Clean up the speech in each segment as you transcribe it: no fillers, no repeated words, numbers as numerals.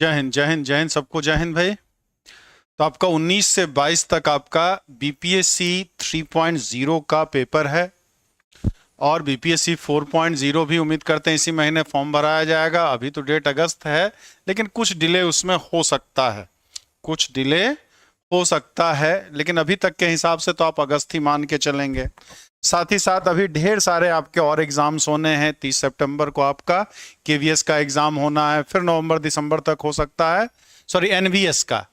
जय हिंद जय हिंद जय हिंद, सबको जय हिंद भाई। तो आपका 19 से 22 तक आपका बीपीएससी 3.0 का पेपर है और बीपीएससी 4.0 भी उम्मीद करते हैं इसी महीने फॉर्म भराया जाएगा। अभी तो डेट अगस्त है, लेकिन कुछ डिले उसमें हो सकता है, कुछ डिले हो सकता है, लेकिन अभी तक के हिसाब से तो आप अगस्त ही मान के चलेंगे। साथ ही साथ अभी ढेर सारे आपके और एग्जाम्स होने हैं। 30 सितंबर को आपका केवीएस का एग्जाम होना है, फिर नवंबर दिसंबर तक हो सकता है, सॉरी एनवीएस का,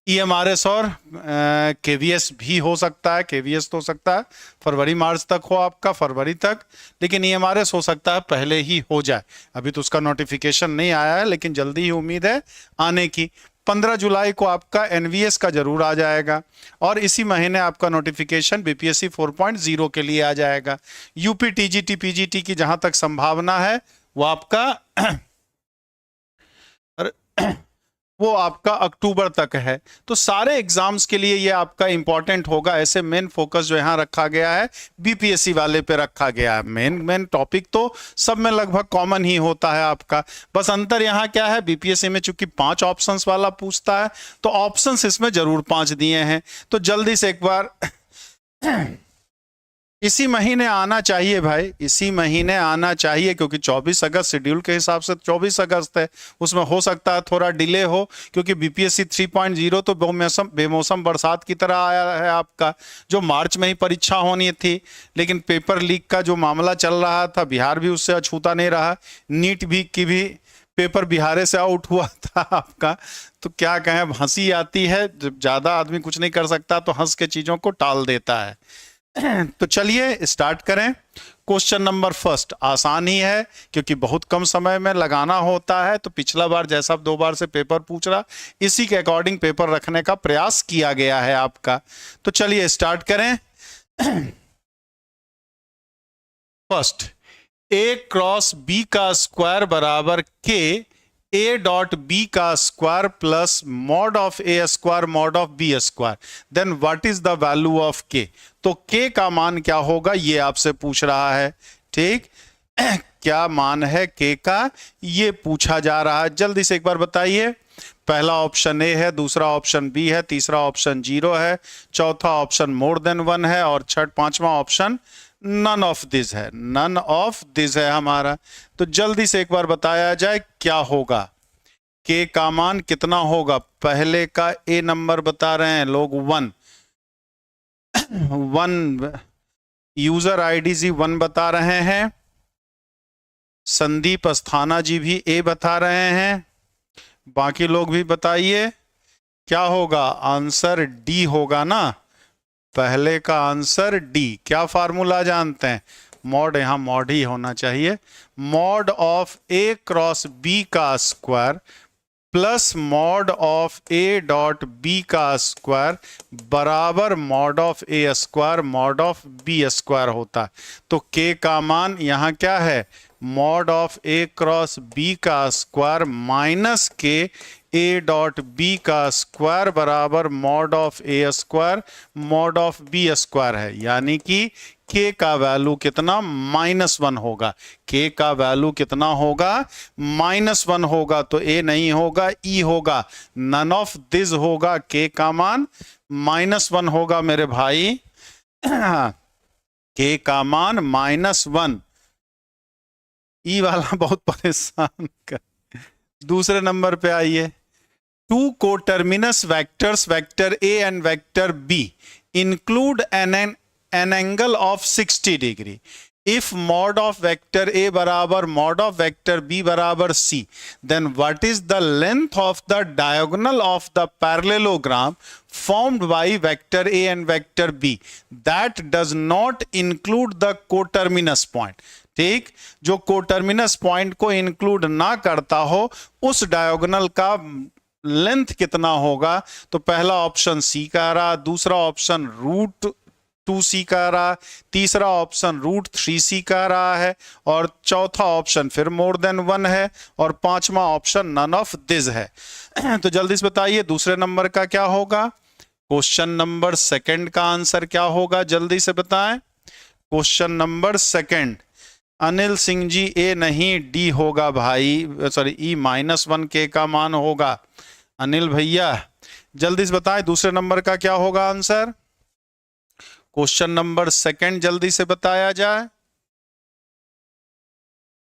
ईएमआरएस और केवीएस भी हो सकता है। केवीएस तो हो सकता है फरवरी मार्च तक हो आपका, फरवरी तक, लेकिन ईएमआरएस हो सकता है पहले ही हो जाए। अभी तो उसका नोटिफिकेशन नहीं आया है, लेकिन जल्दी ही उम्मीद है आने की। 15 जुलाई को आपका एनवीएस का जरूर आ जाएगा और इसी महीने आपका नोटिफिकेशन बीपीएससी 4.0 के लिए आ जाएगा। यूपी टीजीटी पीजीटी की जहां तक संभावना है वो आपका वो आपका अक्टूबर तक है। तो सारे एग्जाम्स के लिए ये आपका इंपॉर्टेंट होगा। ऐसे मेन फोकस जो यहाँ रखा गया है बीपीएससी वाले पे रखा गया है। मेन टॉपिक तो सब में लगभग कॉमन ही होता है आपका। बस अंतर यहाँ क्या है, बीपीएससी में चूंकि 5 ऑप्शंस वाला पूछता है तो ऑप्शंस इसमें जरूर 5 दिए हैं। तो जल्दी से एक बार इसी महीने आना चाहिए भाई, इसी महीने आना चाहिए, क्योंकि 24 अगस्त शेड्यूल के हिसाब से 24 अगस्त है। उसमें हो सकता है थोड़ा डिले हो, क्योंकि बीपीएससी 3.0 तो बेमौसम बरसात की तरह आया है आपका, जो मार्च में ही परीक्षा होनी थी। लेकिन पेपर लीक का जो मामला चल रहा था, बिहार भी उससे अछूता नहीं रहा। नीट भी की भी पेपर बिहार से आउट हुआ था आपका। तो क्या कहें, हंसी आती है, जब ज्यादा आदमी कुछ नहीं कर सकता तो हंस के चीजों को टाल देता है। तो चलिए स्टार्ट करें। क्वेश्चन नंबर फर्स्ट आसान ही है, क्योंकि बहुत कम समय में लगाना होता है। तो पिछला बार जैसा 2 बार से पेपर पूछ रहा, इसी के अकॉर्डिंग पेपर रखने का प्रयास किया गया है आपका। तो चलिए स्टार्ट करें। फर्स्ट, ए क्रॉस बी का स्क्वायर बराबर के ए डॉट बी का square plus mod of A square mod of B square, then what is the value of k. तो के का मान क्या होगा ये आपसे पूछ रहा है। ठीक, क्या मान है के का, ये पूछा जा रहा है। जल्दी से एक बार बताइए। पहला ऑप्शन ए है, दूसरा ऑप्शन बी है, तीसरा ऑप्शन 0 है, चौथा ऑप्शन मोर देन 1 है और पांचवा ऑप्शन नन ऑफ दिस है। नन ऑफ दिस है हमारा। तो जल्दी से एक बार बताया जाए क्या होगा, के का मान कितना होगा। पहले का ए नंबर बता रहे हैं लोग 1 यूजर आईडी जी 1 बता रहे हैं। संदीप अस्थाना जी भी ए बता रहे हैं। बाकी लोग भी बताइए क्या होगा। आंसर डी होगा ना, पहले का आंसर डी। क्या फार्मूला जानते हैं, मॉड, यहां मॉड ही होना चाहिए। Mod of A cross B का square plus mod of A dot B का स्क्वायर बराबर mod of A square mod of B square होता है। तो के का मान यहां क्या है, mod of A cross B का स्क्वायर माइनस के ए डॉट बी का स्क्वायर बराबर mod of A square mod of B square है। यानी कि के का वैल्यू कितना, -1 होगा। के का वैल्यू कितना होगा, -1 होगा। तो ए नहीं होगा, ई होगा। नन ऑफ दिस होगा, के का मान -1 होगा मेरे भाई। के का मान -1, ई वाला बहुत परेशान कर। दूसरे नंबर पे आइए। 2 coterminous vectors vector A and vector B include an angle of 60 degree. If mod of vector A बराबर mod of vector B बराबर C, then what is the length of the diagonal of the parallelogram formed by vector A and vector B that does not include the coterminous point? ठीक, जो कोटर्मिनस point को include ना करता हो उस diagonal का length कितना होगा। तो पहला ऑप्शन सी का रहा, दूसरा ऑप्शन √2c का रहा, तीसरा ऑप्शन √3c का रहा है और चौथा ऑप्शन फिर मोर देन 1 है और पांचवा ऑप्शन नन ऑफ दिस है। तो जल्दी से बताइए दूसरे नंबर का क्या होगा। क्वेश्चन नंबर सेकंड का आंसर क्या होगा, जल्दी से बताएं। Question number second, Anil Singh ji A नहीं डी होगा भाई, सॉरी E-1K का मान होगा। अनिल भैया जल्दी से बताएं दूसरे नंबर का क्या होगा आंसर। क्वेश्चन नंबर सेकंड जल्दी से बताया जाए।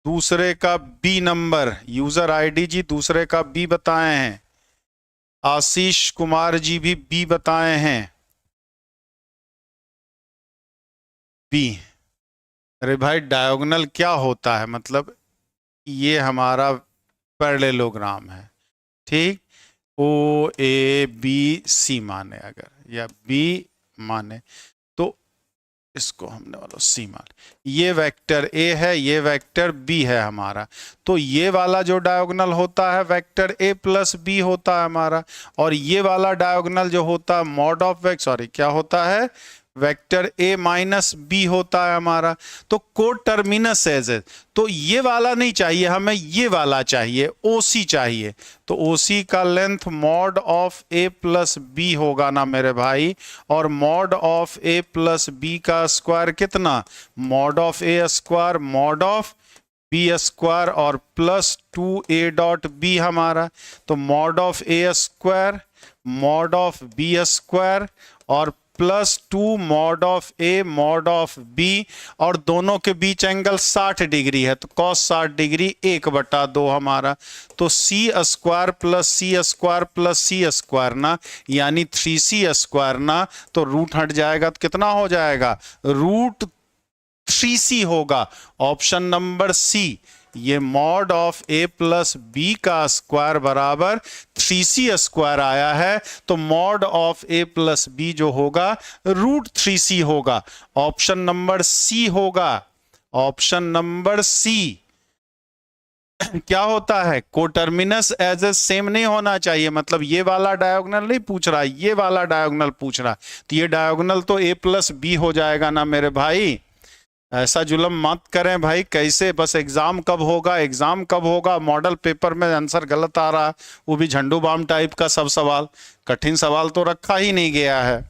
दूसरे का बी नंबर, यूजर आईडी जी दूसरे का बी बताए हैं। आशीष कुमार जी भी बी बताए हैं, बी। अरे भाई डायगोनल क्या होता है, मतलब ये हमारा पैरेललोग्राम है, ठीक। ओ ए बी सी माने अगर, या बी माने तो इसको हमने वाला सी मान, ये वेक्टर ए है, ये वेक्टर बी है हमारा, तो ये वाला जो डायगोनल होता है वेक्टर ए प्लस बी होता है हमारा, और ये वाला डायगोनल जो होता है मॉड ऑफ क्या होता है, वेक्टर ए माइनस बी होता है हमारा। तो कोटर्मिनस एज, तो ये वाला नहीं चाहिए हमें, ये वाला चाहिए, ओसी चाहिए। तो ओसी का length mod of A plus B होगा ना मेरे भाई, और mod of A plus B का स्क्वायर कितना, mod of A square mod of B square और प्लस 2a डॉट बी हमारा। तो mod of A square mod of B square और plus 2 mod of A mod of B, और दोनों के बीच angle 60 degree है, तो cos 60 डिग्री 1/2 हमारा। तो सी स्क्वायर प्लस सी स्क्वायर प्लस सी स्क्वायर ना, यानी 3c स्क्वायर ना, तो रूट हट जाएगा तो कितना हो जाएगा, रूट 3c होगा। ऑप्शन नंबर सी, ये mod of A plus B का स्क्वायर बराबर 3c स्क्वायर आया है, तो mod of A plus b जो होगा रूट 3c होगा। ऑप्शन नंबर सी होगा, ऑप्शन नंबर सी। क्या होता है, कोटर्मिनस एज ए सेम नहीं होना चाहिए, मतलब ये वाला डायगोनल नहीं पूछ रहा, ये वाला डायगोनल पूछ रहा, तो ये डायगोनल तो ए प्लस बी हो जाएगा ना मेरे भाई। ऐसा जुल्म मत करें भाई, कैसे, बस एग्जाम कब होगा, एग्जाम कब होगा, मॉडल पेपर में आंसर गलत आ रहा है, वो भी झंडू बाम टाइप का सब सवाल, कठिन सवाल तो रखा ही नहीं गया है।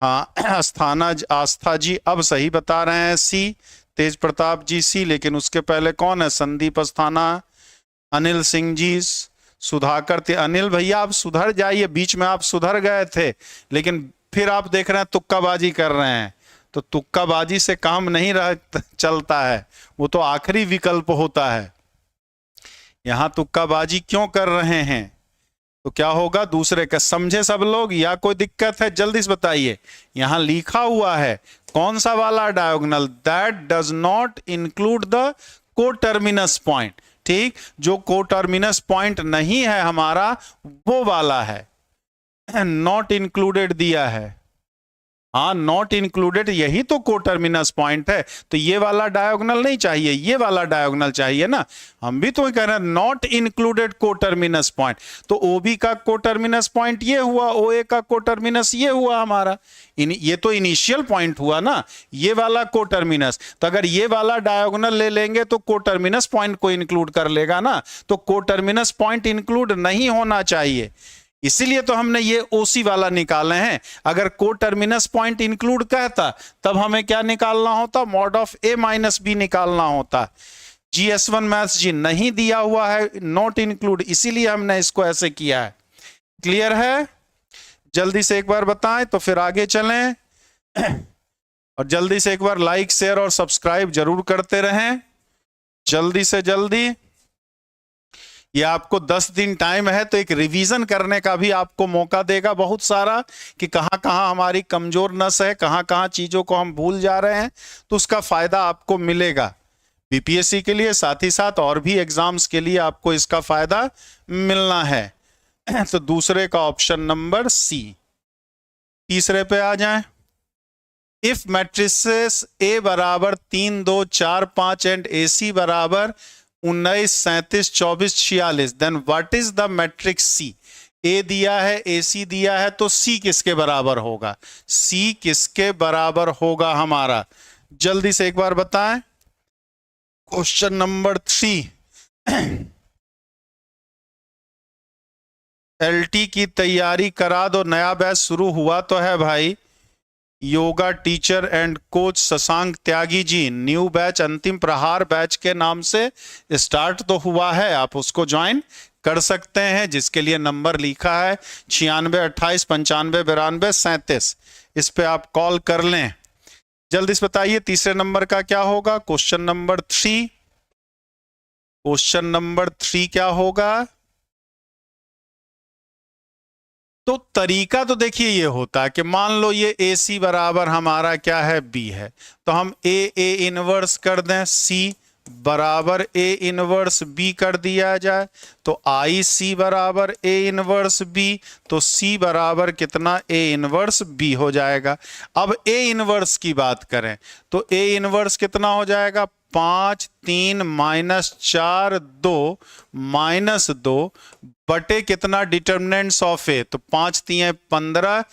हाँ आस्था जी अब सही बता रहे हैं सी, तेज प्रताप जी सी, लेकिन उसके पहले कौन है, संदीप अस्थाना, अनिल सिंह जी, सुधाकर थे। अनिल भैया आप सुधर जाइए, बीच में आप सुधर गए थे लेकिन फिर आप देख रहे हैं तुक्काबाजी कर रहे हैं, तो तुक्काबाजी से काम नहीं चलता है, वो तो आखिरी विकल्प होता है। यहां तुक्काबाजी क्यों कर रहे हैं, तो क्या होगा दूसरे का, समझे सब लोग या कोई दिक्कत है जल्दी से बताइए। यहां लिखा हुआ है कौन सा वाला diagonal, that does not include the coterminous point, ठीक, जो कोटर्मिनस पॉइंट नहीं है हमारा वो वाला है, नॉट इंक्लूडेड दिया है, हाँ नॉट इंक्लूडेड, यही तो कोटर्मिनस पॉइंट है, तो ये वाला डायगोनल नहीं चाहिए, ये वाला डायगोनल चाहिए ना। हम भी तो कह रहे हैं नॉट इंक्लूडेड कोटर्मिनस पॉइंट, तो ओबी का कोटर्मिनस पॉइंट ये हुआ, ओए का कोटर्मिनस ये हुआ हमारा, ये तो इनिशियल पॉइंट हुआ ना, ये वाला कोटर्मिनस, तो अगर ये वाला डायगोनल ले लेंगे तो कोटर्मिनस पॉइंट को इंक्लूड कर लेगा ना, तो कोटर्मिनस पॉइंट इंक्लूड नहीं होना चाहिए, इसीलिए तो हमने ये ओसी वाला निकाले हैं। अगर कोटर्मिनस पॉइंट इंक्लूड कहता तब हमें क्या निकालना होता, mod of a minus b निकालना होता। GS1 मैथ्स जी नहीं दिया हुआ है नॉट इंक्लूड, इसीलिए हमने इसको ऐसे किया है। क्लियर है, जल्दी से एक बार बताएं तो फिर आगे चलें, और जल्दी से एक बार लाइक शेयर और सब्सक्राइब जरूर करते रहें, जल्दी से जल्दी। ये आपको 10 दिन टाइम है तो एक रिवीजन करने का भी आपको मौका देगा बहुत सारा, कि कहां कहां हमारी कमजोर नस है, कहां कहां चीजों को हम भूल जा रहे हैं, तो उसका फायदा आपको मिलेगा बीपीएससी के लिए, साथ ही साथ और भी एग्जाम्स के लिए आपको इसका फायदा मिलना है। तो दूसरे का ऑप्शन नंबर सी। तीसरे पे आ जाएं, इफ मैट्रिसेस ए बराबर 3 2 4 5 एंड ए सी बराबर 19 37 24 46, then what is the matrix C. A दिया है, ए सी दिया है, तो सी किसके बराबर होगा, सी किसके बराबर होगा हमारा, जल्दी से एक बार बताएं। क्वेश्चन नंबर 3, एलटी की तैयारी करा दो, नया बैच शुरू हुआ तो है भाई, yoga teacher and coach Shashank Tyagi ji, new batch अंतिम प्रहार बैच के नाम से स्टार्ट तो हुआ है, आप उसको ज्वाइन कर सकते हैं, जिसके लिए नंबर लिखा है 9628959237। इस पे आप कॉल कर लें। जल्दी से बताइए तीसरे नंबर का क्या होगा। क्वेश्चन नंबर 3, क्वेश्चन नंबर 3 क्या होगा। तो तरीका तो देखिए ये होता है कि मान लो ये ए सी बराबर हमारा क्या है, बी है, तो हम ए इनवर्स कर दें, सी बराबर ए इनवर्स बी कर दिया जाए, तो आई सी बराबर ए इनवर्स बी, तो सी बराबर कितना, ए इनवर्स बी हो जाएगा। अब ए इनवर्स की बात करें तो ए इनवर्स कितना हो जाएगा, 5 3 -4 2 -2 बटे कितना, डिटर्मिनेंट्स ऑफ ए, तो 5 3 15,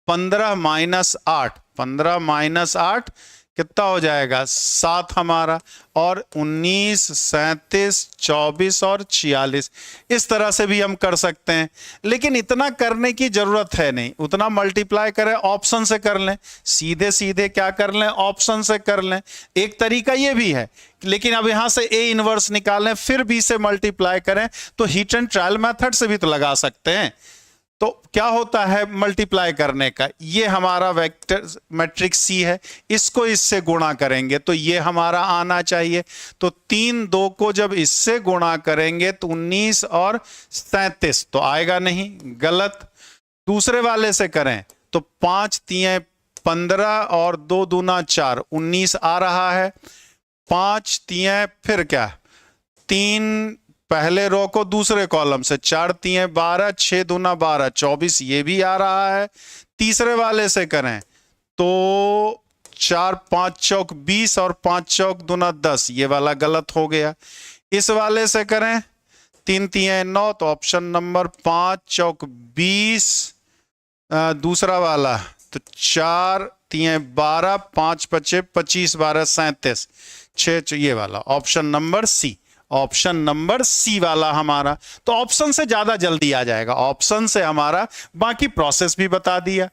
15 -8, 15 -8 कितना हो जाएगा, 7 हमारा, और 19 37 24 और 46। इस तरह से भी हम कर सकते हैं, लेकिन इतना करने की जरूरत है नहीं, उतना मल्टीप्लाई करें, ऑप्शन से कर लें, सीधे सीधे क्या कर लें, ऑप्शन से कर लें। एक तरीका ये भी है, लेकिन अब यहां से ए इनवर्स निकालें फिर बी से मल्टीप्लाई करें, तो हीट एंड ट्रायल मेथड से भी तो लगा सकते हैं। तो क्या होता है मल्टीप्लाई करने का, ये हमारा वेक्टर मैट्रिक्स सी है, इसको इससे गुणा करेंगे तो ये हमारा आना चाहिए। तो 3 2 को जब इससे गुणा करेंगे तो 19 और 37, तो आएगा नहीं, गलत। दूसरे वाले से करें तो 5 3 15 और 2 दूना 4, 19 आ रहा है, 5 3 फिर क्या, 3 पहले रो को दूसरे कॉलम से, 4 3 12, 6 दूना 12 24, ये भी आ रहा है। तीसरे वाले से करें तो 4 5 चौक 20 और 5 चौक दूना 10, ये वाला गलत हो गया। इस वाले से करें 3 3 9, तो ऑप्शन नंबर 5 चौक 20, दूसरा वाला तो 4 3 12, 5 5 25 12 37, 6, ये वाला option number C, option number C वाला हमारा। तो ऑप्शन से ज्यादा जल्दी आ जाएगा, ऑप्शन से हमारा बाकी प्रोसेस भी बता दिया।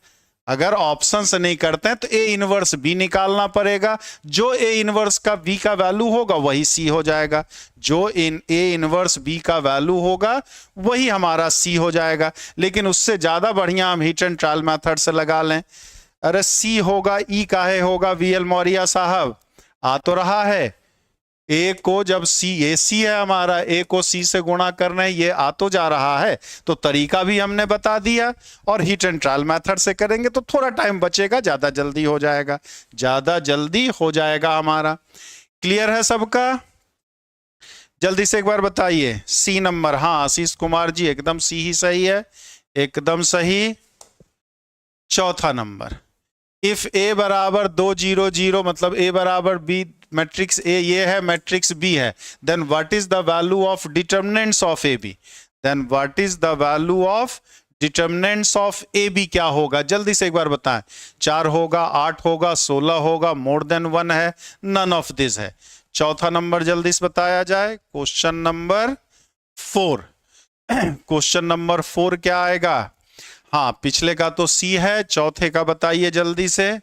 अगर ऑप्शन से नहीं करते हैं तो ए इनवर्स बी निकालना पड़ेगा, जो ए इनवर्स का बी का वैल्यू होगा वही सी हो जाएगा, जो ए इनवर्स बी का वैल्यू होगा वही हमारा सी हो जाएगा। लेकिन उससे ज्यादा बढ़िया हम हीट एंड ट्रायल मेथड से लगा लें। अरे सी होगा, ई काहे होगा, वीएल मौर्य साहब, आ तो रहा है, ए को जब सी, ए सी है हमारा, ए को सी से गुणा करना है, ये आ तो जा रहा है। तो तरीका भी हमने बता दिया, और हीट एंड ट्रायल मेथड से करेंगे तो थोड़ा टाइम बचेगा, ज्यादा जल्दी हो जाएगा, ज्यादा जल्दी हो जाएगा हमारा। क्लियर है सबका? जल्दी से एक बार बताइए। सी नंबर, हाँ आशीष कुमार जी एकदम सी ही सही है, एकदम सही। चौथा नंबर, इफ ए बराबर 2 0 0, मतलब ए बराबर बी, मैट्रिक्स ए ये है, मैट्रिक्स बी है, then what is the value of determinants of A B, then what is the value of determinants of A B क्या होगा, जल्दी से एक बार बताएं। 4 होगा, 8 होगा, 16 होगा, मोर देन 1 है, नन ऑफ दिस है। चौथा नंबर जल्दी से बताया जाए। क्वेश्चन नंबर 4, क्वेश्चन नंबर 4 क्या आएगा? हाँ पिछले का तो सी है, चौथे का बताइए जल्दी से।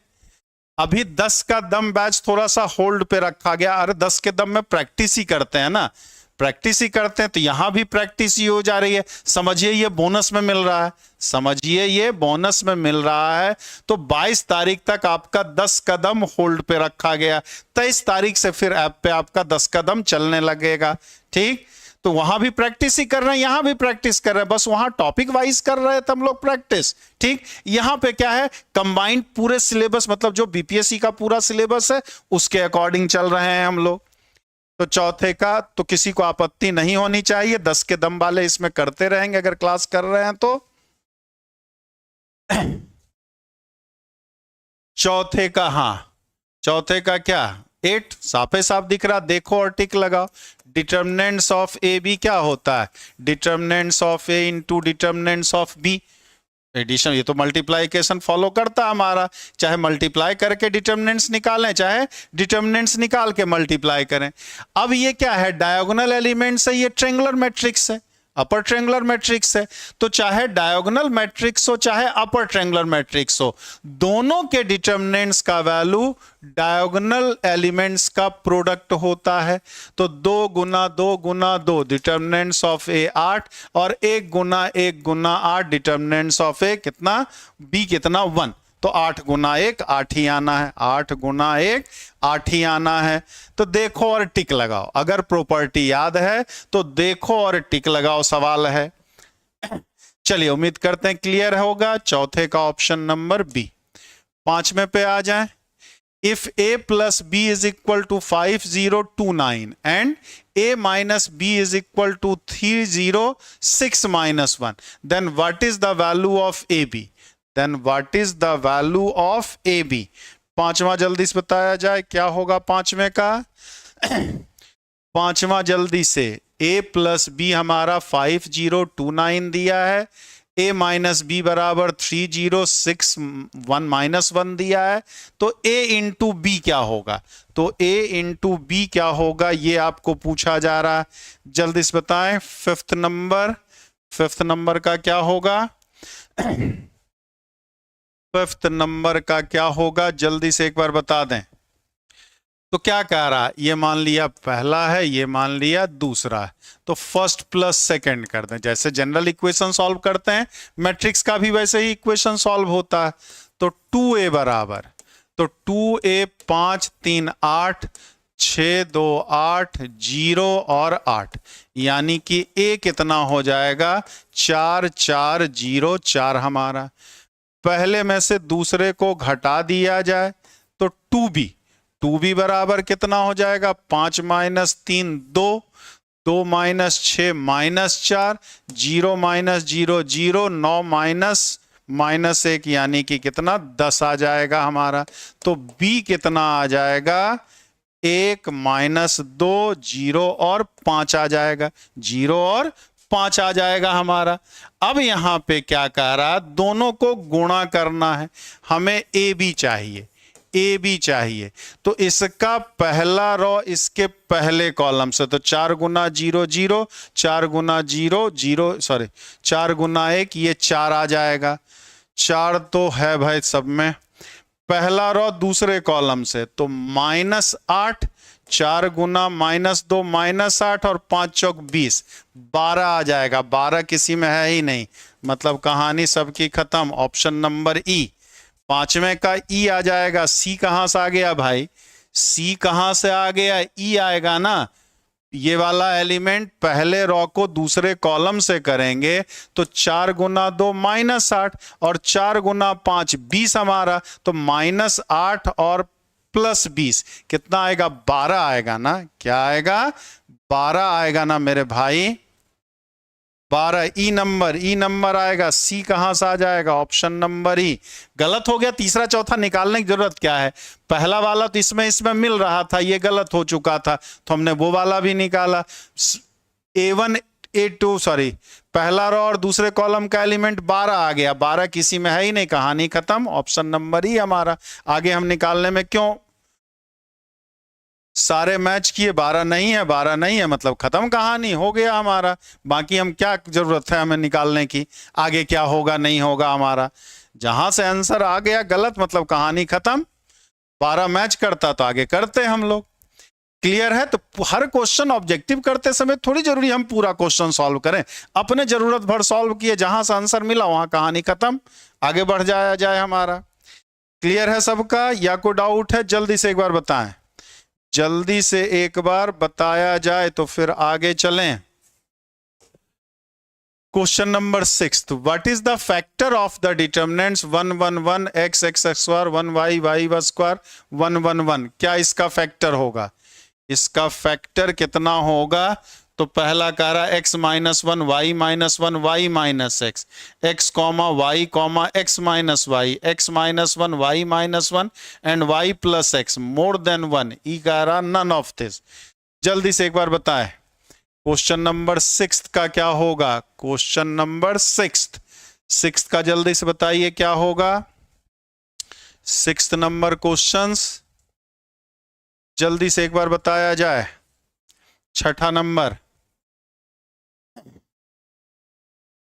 अभी 10 का दम बैच थोड़ा सा होल्ड पे रखा गया। अरे 10 के दम में प्रैक्टिस ही करते हैं ना, प्रैक्टिस ही करते हैं, तो यहां भी प्रैक्टिस ही हो जा रही है। समझिए ये बोनस में मिल रहा है, समझिए ये बोनस में मिल रहा है। तो 22 तारीख तक आपका 10 कदम होल्ड पे रखा गया, 23 तारीख से फिर ऐप पे आपका 10 कदम चलने लगेगा। ठीक, तो वहां भी प्रैक्टिस ही कर रहे हैं, यहां भी प्रैक्टिस कर रहे हैं, बस वहां टॉपिक वाइज कर रहे थे हम लोग प्रैक्टिस। ठीक, यहां पे क्या है, कंबाइंड पूरे सिलेबस, मतलब जो बीपीएससी का पूरा सिलेबस है उसके अकॉर्डिंग चल रहे हैं हम लोग। तो चौथे का तो किसी को आपत्ति नहीं होनी चाहिए, 10 के दम वाले इसमें करते रहेंगे अगर क्लास कर रहे हैं तो। चौथे का, हाँ चौथे का क्या, 8 साफे साफ दिख रहा, देखो और टिक लगाओ। डिटर्मिनेंट्स ऑफ ए बी क्या होता है, determinants of A into determinants of B, addition, ये तो मल्टीप्लाइकेशन फॉलो करता है हमारा, चाहे मल्टीप्लाई करके डिटर्मिनेंट्स निकालें, चाहे डिटर्मिनेंट्स निकाल के मल्टीप्लाई करें। अब ये क्या है, डायगोनल एलिमेंट्स है, ये ट्रायंगुलर मैट्रिक्स है, अपर ट्रायंगुलर मैट्रिक्स है। तो चाहे डायगोनल मैट्रिक्स हो चाहे अपर ट्रायंगुलर मैट्रिक्स हो, दोनों के डिटर्मिनेंट्स का वैल्यू डायगोनल एलिमेंट्स का प्रोडक्ट होता है। तो 2 गुना 2 गुना 2 डिटर्मिनेंट्स ऑफ ए 8 और 1 गुना 1 गुना 8 डिटर्मिनेंट्स ऑफ ए कितना, बी कितना 1। तो 8 गुना 1 8 ही आना है, 8 गुना 1 8 ही आना है। तो देखो और टिक लगाओ, अगर प्रॉपर्टी याद है तो देखो और टिक लगाओ, सवाल है। चलिए उम्मीद करते हैं क्लियर होगा। चौथे का ऑप्शन नंबर बी। 5वें पे आ जाएं। If a plus b is equal to 5029 and a minus b is equal to 306 minus 1, then what is the value of ab? Then what is the value of ab? 5वां जल्दी से बताया जाए क्या होगा 5वें का। 5वां जल्दी से, a प्लस बी हमारा 5029 दिया है, a माइनस बी बराबर 3061 माइनस 1 दिया है। तो a इंटू बी क्या होगा, तो a इंटू बी क्या होगा ये आपको पूछा जा रहा है, जल्दी से बताएं। 5th नंबर का क्या होगा, 5th नंबर का क्या होगा, जल्दी से एक बार बता दें। तो क्या कह रहा है, ये मान लिया पहला है, ये मान लिया दूसरा है, तो फर्स्ट प्लस सेकंड कर दें। जैसे जनरल इक्वेशन सॉल्व करते हैं मैट्रिक्स का भी वैसे ही इक्वेशन सॉल्व होता है। तो 2a बराबर, तो 2a 5 3 8 6 2 8 0 और 8, यानी कि a कितना हो जाएगा 4 4 0 4 हमारा। पहले में से दूसरे को घटा दिया जाए तो 2b बराबर कितना हो जाएगा 5 minus 3 2 2 minus 6 minus 4 0 minus 0 0 9 minus 1 यानी कि कितना 10 आ जाएगा हमारा। तो b कितना आ जाएगा 1 माइनस 2 0 और 5 आ जाएगा, 0 और 5 आ जाएगा हमारा। अब यहां पे क्या कह रहा है, दोनों को गुणा करना है, हमें ab चाहिए। तो इसका पहला रो इसके पहले कॉलम से, तो 4 गुना 0 0 4 गुना 0 0 सॉरी 4 गुना 1 ये 4 आ जाएगा। 4 तो है भाई सब में। पहला रो दूसरे कॉलम से, तो -8 4 गुना -2 -8 और 5 चौक 20 12 आ जाएगा। 12 किसी में है ही नहीं, मतलब कहानी सबकी खत्म। Option number E. 5वें का ई आ जाएगा। सी कहां से आ गया भाई, सी कहां से आ गया, ई आएगा ना। ये वाला एलिमेंट पहले रो को दूसरे कॉलम से करेंगे तो 4 गुना 2 -8 और 4 गुना 5 20 हमारा। तो -8 और प्लस 20 कितना आएगा 12 आएगा ना। क्या आएगा 12 आएगा ना मेरे भाई, 12। ई नंबर आएगा। सी कहां से आ जाएगा, ऑप्शन नंबर ई। गलत हो गया, तीसरा चौथा निकालने की जरूरत क्या है, पहला वाला तो इसमें मिल रहा था, ये गलत हो चुका था तो हमने वो वाला भी निकाला। A1 A2 सॉरी पहला रो और दूसरे कॉलम का एलिमेंट 12 आ गया, 12 किसी में है ही नहीं, कहानी खत्म। ऑप्शन नंबर ई हमारा। आगे हम निकालने में क्यों सारे मैच किए, 12 नहीं है मतलब खत्म, कहानी हो गया हमारा। बाकी हम क्या जरूरत है हमें निकालने की, आगे क्या होगा नहीं होगा हमारा। जहां से आंसर आ गया गलत मतलब कहानी खत्म। 12 मैच करता तो आगे करते हम लोग। क्लियर है। तो हर क्वेश्चन ऑब्जेक्टिव करते समय थोड़ी जरूरी हम पूरा क्वेश्चन सॉल्व करें, अपने जरूरत भर सॉल्व किए, जहां से आंसर मिला वहां कहानी खत्म, आगे बढ़ जाए हमारा। क्लियर है सबका, या कोई डाउट है जल्दी से एक बार बताएं, जल्दी से एक बार बताया जाए तो फिर आगे चलें। Question number 6, what is the factor of the determinants 1 1 1 x x square 1 y y square 1 1 1। क्या इसका फैक्टर होगा, इसका फैक्टर कितना होगा। तो पहला कह रहा है x minus 1 y minus 1 y minus x, x comma y comma x minus y, x minus 1 y minus 1 and y plus x more than 1। ई कह रहा नन ऑफ दिस। जल्दी से एक बार बताएं क्वेश्चन नंबर 6 का क्या होगा। क्वेश्चन नंबर 6 का जल्दी से बताइए क्या होगा। 6 नंबर क्वेश्चंस जल्दी से एक बार बताया जाए। 6ठा नंबर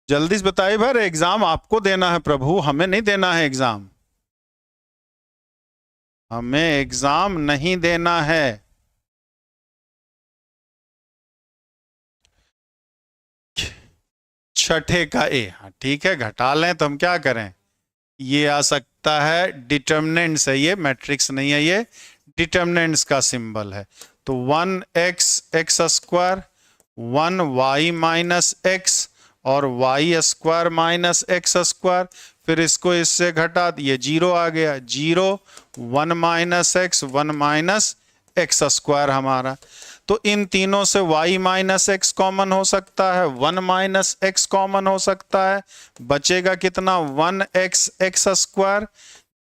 जल्दी से बताइए भर, एग्जाम आपको देना है प्रभु, हमें नहीं देना है एग्जाम, हमें एग्जाम नहीं देना है। छठे का ए, हाँ ठीक है, घटा लें तो हम क्या करें, ये आ सकता है डिटर्मिनेंट्स है, ये मैट्रिक्स नहीं है, ये डिटर्मिनेंट्स का सिंबल है। तो 1x x square, 1y minus x और y square minus x square, फिर इसको इससे घटा दिए, जीरो आ गया, zero 1 minus x 1 minus x square हमारा। तो इन तीनों से y माइनस एक्स कॉमन हो सकता है, 1 माइनस एक्स कॉमन हो सकता है, बचेगा कितना 1x x square,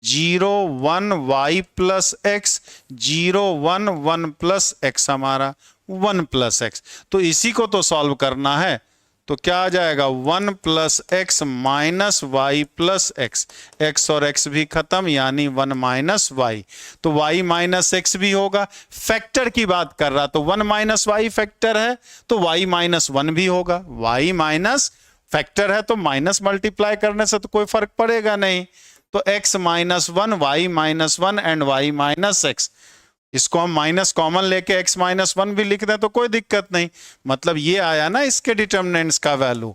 0 1 y plus x, 0 1 1 plus x हमारा 1 प्लस एक्स। तो इसी को तो सॉल्व करना है, तो क्या आ जाएगा 1 plus x minus y plus x, x और एक्स भी खत्म यानी 1 माइनस वाई, तो y माइनस एक्स भी होगा। फैक्टर की बात कर रहा, तो 1 माइनस वाई फैक्टर है तो y माइनस 1 भी होगा, y माइनस फैक्टर है तो माइनस मल्टीप्लाई करने से तो कोई फर्क पड़ेगा नहीं, तो x minus 1 y minus 1 and y minus x, इसको हम माइनस कॉमन लेके x माइनस 1 भी लिख दें तो कोई दिक्कत नहीं। मतलब ये आया ना इसके डिटर्मिनेंट्स का value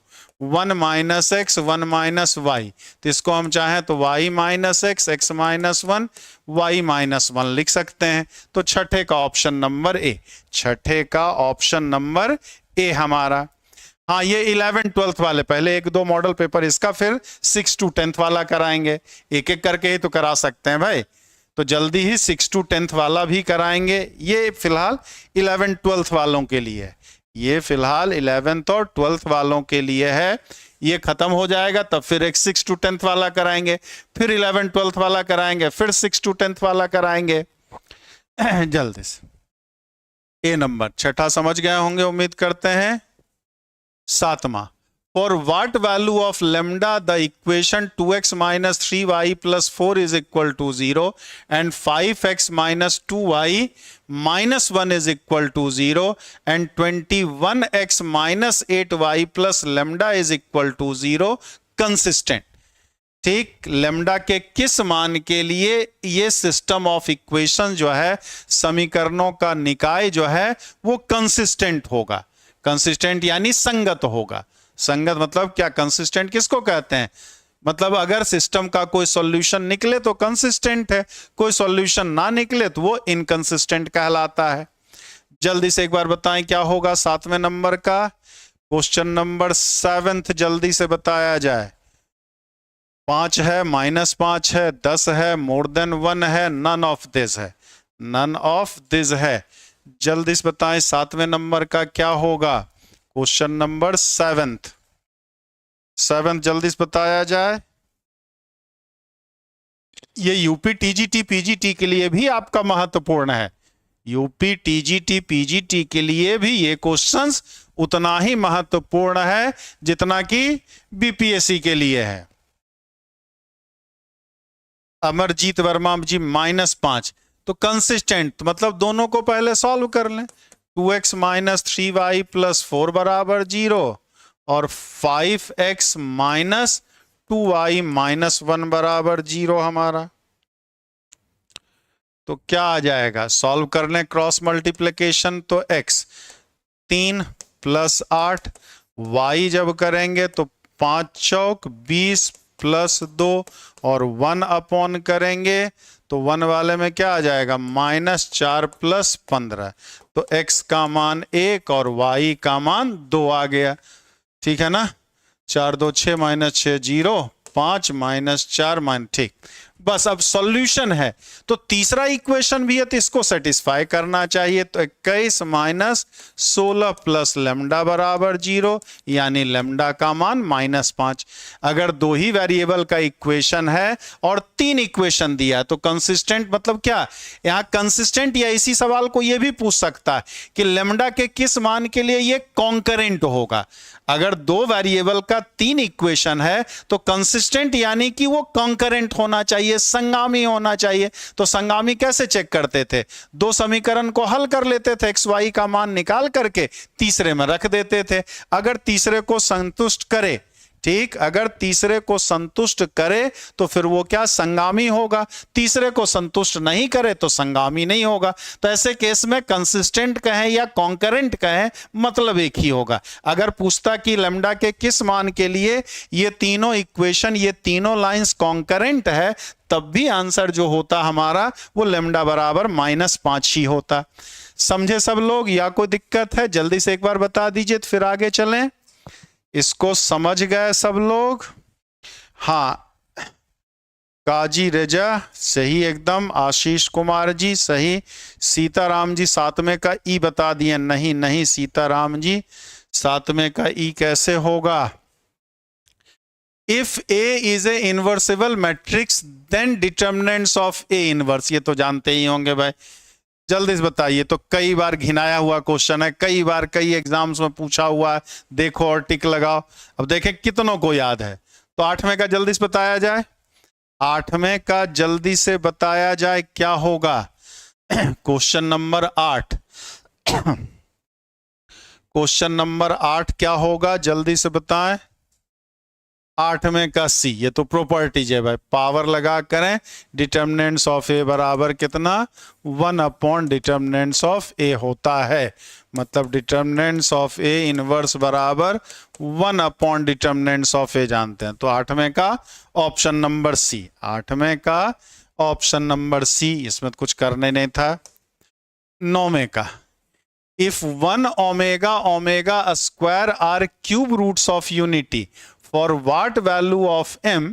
1 minus x 1 minus y, तो इसको हम चाहें तो y minus x x minus 1 y minus 1 लिख सकते हैं। तो छठे का ऑप्शन नंबर ए, छठे का ऑप्शन नंबर ए हमारा। हाँ ये 11 12th वाले पहले एक दो मॉडल पेपर इसका, फिर 6 to 10th वाला कराएंगे, एक एक करके ही तो करा सकते हैं भाई, तो जल्दी ही 6 to 10th वाला भी कराएंगे। ये फिलहाल 11 12th वालों के लिए है, ये फिलहाल 11th और 12th वालों के लिए है, ये खत्म हो जाएगा तब फिर एक 6 to 10th वाला कराएंगे, फिर 11 12th वाला कराएंगे, फिर 6 to 10th वाला कराएंगे। जल्दी से ए नंबर छठा समझ गए होंगे उम्मीद करते हैं। सातवां, for what value of lambda the equation 2x minus 3y plus 4 is equal to 0 and 5x minus 2y minus 1 is equal to 0 and 21x minus 8y plus lambda is equal to 0 consistent। ठीक, lambda के किस मान के लिए ये system of equation जो है, समीकरणों का निकाय जो है वो कंसिस्टेंट होगा। कंसिस्टेंट यानी संगत होगा। संगत मतलब क्या, कंसिस्टेंट किसको कहते हैं, मतलब अगर सिस्टम का कोई सॉल्यूशन निकले तो कंसिस्टेंट है, कोई सॉल्यूशन ना निकले तो वो इनकंसिस्टेंट कहलाता है। जल्दी से एक बार बताएं क्या होगा 7वें नंबर का क्वेश्चन नंबर 7th, जल्दी से बताया जाए। 5 है, -5 है, 10 है, मोर देन 1 है, नन ऑफ दिस है, नन ऑफ दिस है। जल्दी से बताएं 7वें नंबर का क्या होगा, क्वेश्चन नंबर 7th, जल्दी से बताया जाए। ये यूपी टीजीटी पीजीटी के लिए भी आपका महत्वपूर्ण है, यूपी टीजीटी पीजीटी के लिए भी ये क्वेश्चंस उतना ही महत्वपूर्ण है जितना कि बीपीएससी के लिए है। अमरजीत वर्मा जी -5, तो कंसिस्टेंट मतलब दोनों को पहले सॉल्व कर लें, 2x माइनस 3y प्लस 4 बराबर 0 और 5x माइनस 2y माइनस 1 बराबर 0 हमारा। तो क्या आ जाएगा, सॉल्व कर लें क्रॉस मल्टीप्लिकेशन, तो x 3 प्लस 8, y जब करेंगे तो 5 चौक 20 प्लस 2 और 1 अपॉन करेंगे तो 1 वाले में क्या आ जाएगा -4 प्लस 15, तो x का मान 1 और y का मान 2 आ गया। ठीक है ना, 4 2 6 -6 0 5 -4 ठीक। बस अब सॉल्यूशन है तो तीसरा इक्वेशन भी है तो इसको सेटिस्फाई करना चाहिए, तो 21 माइनस 16 प्लस लेमडा बराबर 0 यानी लेमडा का मान -5। अगर दो ही वेरिएबल का इक्वेशन है और 3 इक्वेशन दिया तो कंसिस्टेंट मतलब क्या, यहां कंसिस्टेंट या इसी सवाल को यह भी पूछ सकता है कि लेमडा के किस मान के लिए यह कॉन्करेंट होगा। अगर दो वेरिएबल का 3 इक्वेशन है तो कंसिस्टेंट यानी कि वो कॉन्करेंट होना चाहिए, संगामी होना चाहिए। तो संगामी कैसे चेक करते थे, दो समीकरण को हल कर लेते थे, एक्स वाई का मान निकाल करके तीसरे में रख देते थे, अगर तीसरे को संतुष्ट करे, ठीक, अगर तीसरे को संतुष्ट करे तो फिर वो क्या, संगामी होगा। तीसरे को संतुष्ट नहीं करे तो संगामी नहीं होगा। तो ऐसे केस में कंसिस्टेंट कहें या कॉन्करेंट कहें, मतलब एक ही होगा। अगर पूछता कि लैम्डा के किस मान के लिए ये तीनों इक्वेशन, ये तीनों लाइंस कॉन्करेंट है, तब भी आंसर जो होता हमारा वो लैम्डा बराबर -5 ही होता। समझे सब लोग, या कोई दिक्कत है? जल्दी से एक बार बता दीजिए तो फिर आगे चलें। इसको समझ गए सब लोग? हाँ, काजी रेजा सही एकदम, आशीष कुमार जी सही, सीताराम जी सातवें का ई बता दिए। नहीं नहीं सीताराम जी, सातवें का ई कैसे होगा? If A is a invertible matrix then determinants of A inverse, ये तो जानते ही होंगे भाई, जल्दी से बताइए। तो कई बार घिनाया हुआ क्वेश्चन है, कई बार कई एग्जाम्स में पूछा हुआ है, देखो और टिक लगाओ। अब देखें कितनों को याद है। तो आठवें का जल्दी से बताया जाए, आठवें का जल्दी से बताया जाए क्या होगा? क्वेश्चन नंबर 8, क्वेश्चन नंबर 8 क्या होगा, जल्दी से बताएं। आठवें का सी, ये तो प्रॉपर्टीज है भाई, पावर लगा करें। डिटर्मिनेंट्स ऑफ ए बराबर कितना, 1 अपॉन डिटर्मिनेंट्स ऑफ ए होता है। मतलब डिटर्मिनेंट्स ऑफ ए इनवर्स बराबर 1 अपॉन डिटर्मिनेंट्स ऑफ ए जानते हैं। तो आठवें का ऑप्शन नंबर सी, आठवें का ऑप्शन नंबर सी, इसमें कुछ करने नहीं था। नौवें का, if 1 omega omega square are cube roots of unity, for what value of m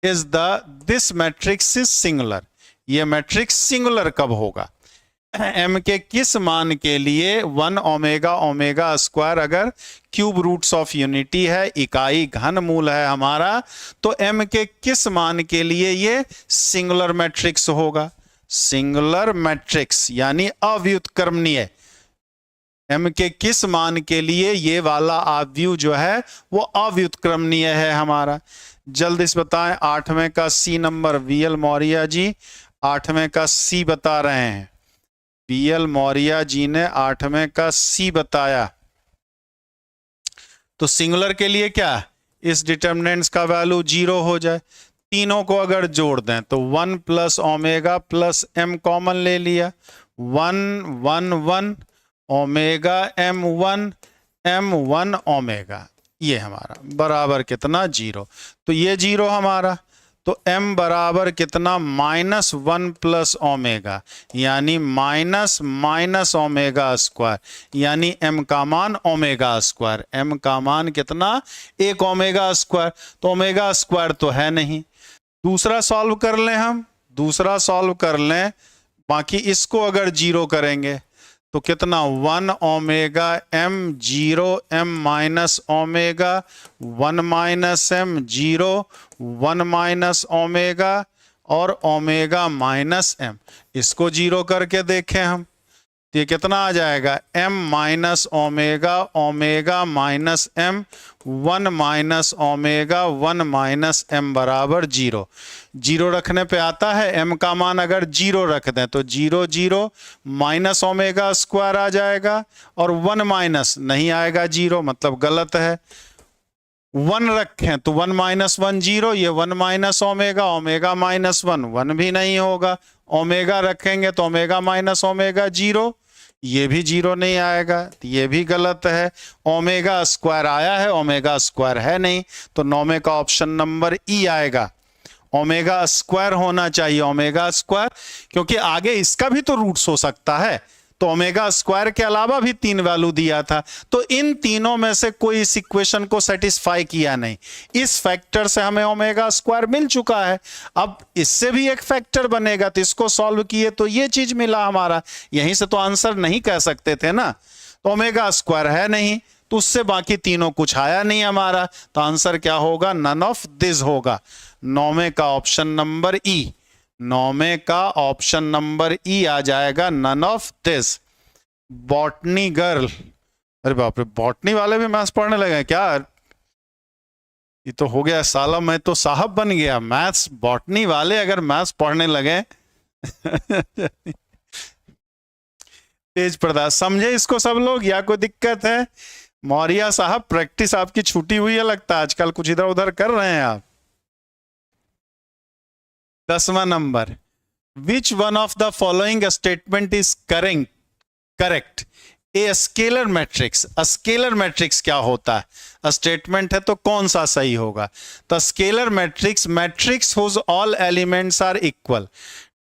is this matrix is singular। ये मैट्रिक्स सिंगुलर कब होगा? m के किस मान के लिए 1 ओमेगा ओमेगा स्क्वायर अगर क्यूब रूट्स ऑफ यूनिटी है, इकाई घन मूल है हमारा, तो m के किस मान के लिए ये सिंगुलर मैट्रिक्स होगा? सिंगुलर मैट्रिक्स यानी अव्युत्क्रमणीय। m के किस मान के लिए ये वाला आव्यूह जो है वो अव्युत्क्रमणीय है हमारा? जल्दी से बताएं। आठवें का सी नंबर, वीएल मौर्य जी आठवें का सी बता रहे हैं। वीएल मौर्य जी ने आठवें का सी बताया। तो सिंगुलर के लिए क्या, इस डिटर्मिनेंट्स का वैल्यू 0 हो जाए। तीनों को अगर जोड़ दें तो 1 plus omega plus m common ले लिया, 1 1 1 ओमेगा m1 ओमेगा, ये हमारा बराबर कितना, 0। तो ये 0 हमारा, तो m बराबर कितना, -1 प्लस ओमेगा, यानी माइनस ओमेगा स्क्वायर, यानी m का मान ओमेगा स्क्वायर। m का मान कितना, 1 ओमेगा स्क्वायर। तो ओमेगा स्क्वायर तो है नहीं। दूसरा सॉल्व कर लें हम, दूसरा सॉल्व कर लें। बाकी इसको अगर 0 करेंगे तो कितना, 1 omega m 0 m minus omega 1 minus m 0 1 minus omega और ओमेगा माइनस m। इसको 0 करके देखें हम, तो ये कितना आ जाएगा, m minus omega omega minus m 1 minus omega 1 minus m बराबर 0। 0 रखने पे आता है, m का मान अगर 0 रख दें तो 0 0 माइनस ओमेगा स्क्वायर आ जाएगा, और 1 माइनस नहीं आएगा 0, मतलब गलत है। 1 रखें तो 1 माइनस 1 0, ये 1 माइनस ओमेगा ओमेगा माइनस 1 1 भी नहीं होगा। ओमेगा रखेंगे तो ओमेगा माइनस ओमेगा 0, ये भी 0 नहीं आएगा, तो ये भी गलत है। ओमेगा स्क्वायर आया है, ओमेगा स्क्वायर है नहीं, तो 9वें का ऑप्शन नंबर ई आएगा। ओमेगा स्क्वायर होना चाहिए, ओमेगा स्क्वायर, क्योंकि आगे इसका भी तो रूट्स हो सकता है। तो ओमेगा स्क्वायर के अलावा भी 3 वैल्यू दिया था, तो इन तीनों में से कोई इस इक्वेशन को सेटिस्फाई किया नहीं। इस फैक्टर से हमें ओमेगा स्क्वायर मिल चुका है, अब इससे भी एक फैक्टर बनेगा, तो इसको सॉल्व किए तो ये चीज मिला हमारा। यहीं से तो आंसर नहीं कह सकते थे ना, तो ओमेगा स्क्वायर है नहीं, तो उससे बाकी तीनों कुछ आया नहीं हमारा, तो आंसर क्या होगा, नन ऑफ दिस होगा। 9वें का ऑप्शन नंबर ई, 9वें का ऑप्शन नंबर ई आ जाएगा, none of this. Botany girl, अरे बाप रे, बॉटनी वाले भी मैथ्स पढ़ने लगे क्या? ये तो हो गया साला, मैं तो साहब बन गया। मैथ्स बॉटनी वाले अगर मैथ्स पढ़ने लगे तेज प्रदास, समझे इसको सब लोग, या कोई दिक्कत है? मौर्य साहब प्रैक्टिस आपकी छूटी हुई है लगता है, आजकल कुछ इधर उधर कर रहे हैं आप। 10वां number, which one of the following statement is correct? A scalar matrix. Scalar matrix क्या होता है? स्टेटमेंट है तो कौन सा सही होगा? तो scalar matrix, matrix whose all elements are equal.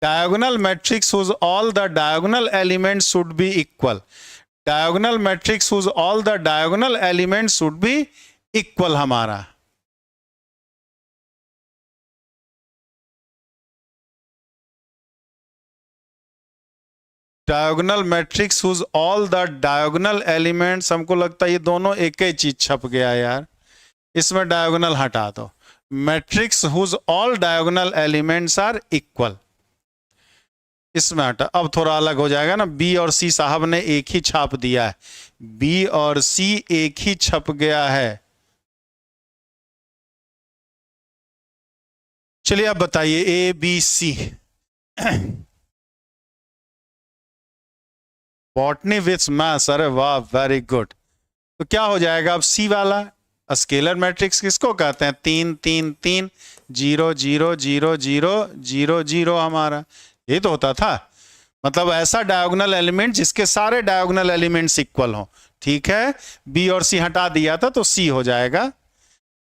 Diagonal matrix whose all the diagonal elements should be equal. Diagonal matrix whose all the diagonal elements should be equal हमारा। Diagonal matrix whose all the diagonal elements, हमको लगता है ये दोनों एक ही चीज छप गया यार, इसमें डायगोनल हटा दो। Matrix whose all diagonal elements are equal, इसमें हटा। अब थोड़ा अलग हो जाएगा ना, बी और सी साहब ने एक ही छाप दिया है, बी और सी एक ही छप गया है। चलिए आप बताइए, A B C. Botany with maths, अरे वाह वेरी गुड। तो क्या हो जाएगा अब सी वाला? स्केलर मैट्रिक्स किसको कहते हैं? 3 3 3 0 0 0 0 0 0 हमारा ये तो होता था। मतलब ऐसा डायगोनल एलिमेंट जिसके सारे डायगोनल एलिमेंट्स इक्वल हो। ठीक है, बी और सी हटा दिया था तो सी हो जाएगा।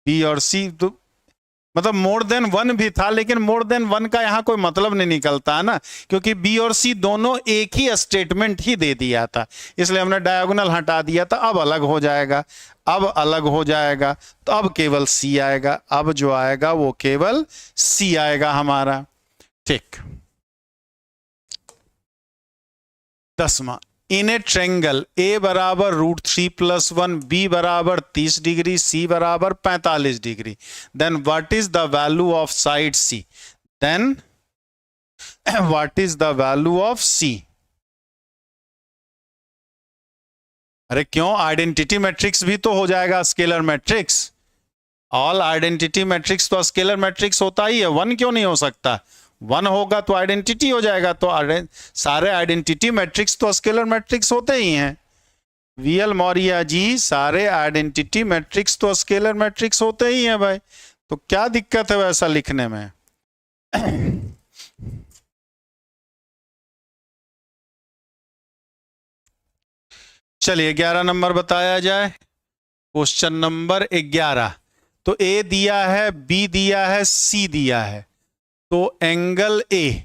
बी और सी तो मतलब मोर देन वन भी था, लेकिन मोर देन वन का यहां कोई मतलब नहीं निकलता है ना, क्योंकि बी और सी दोनों एक ही स्टेटमेंट ही दे दिया था, इसलिए हमने डायगोनल हटा दिया था। अब अलग हो जाएगा, अब अलग हो जाएगा, तो अब केवल सी आएगा। अब जो आएगा वो केवल सी आएगा हमारा। ठीक। 10वां, इन ए ट्रेंगल ए बराबर √3+1, बी बराबर 30 डिग्री, सी बराबर 45 degree, then what is the value of side C? Then what is the value of C? अरे क्यों, आइडेंटिटी मैट्रिक्स भी तो हो जाएगा scalar matrix. All identity matrix तो स्केलर मैट्रिक्स होता ही है, वन क्यों नहीं हो सकता? वन होगा तो आइडेंटिटी हो जाएगा, तो सारे आइडेंटिटी मैट्रिक्स तो स्केलर मैट्रिक्स होते ही हैं। वीएल मौर्य जी, सारे आइडेंटिटी मैट्रिक्स तो स्केलर मैट्रिक्स होते ही हैं भाई, तो क्या दिक्कत है वैसा लिखने में? चलिए 11 नंबर बताया जाए। Question number 11। तो ए दिया है, बी दिया है, सी दिया है, तो एंगल ए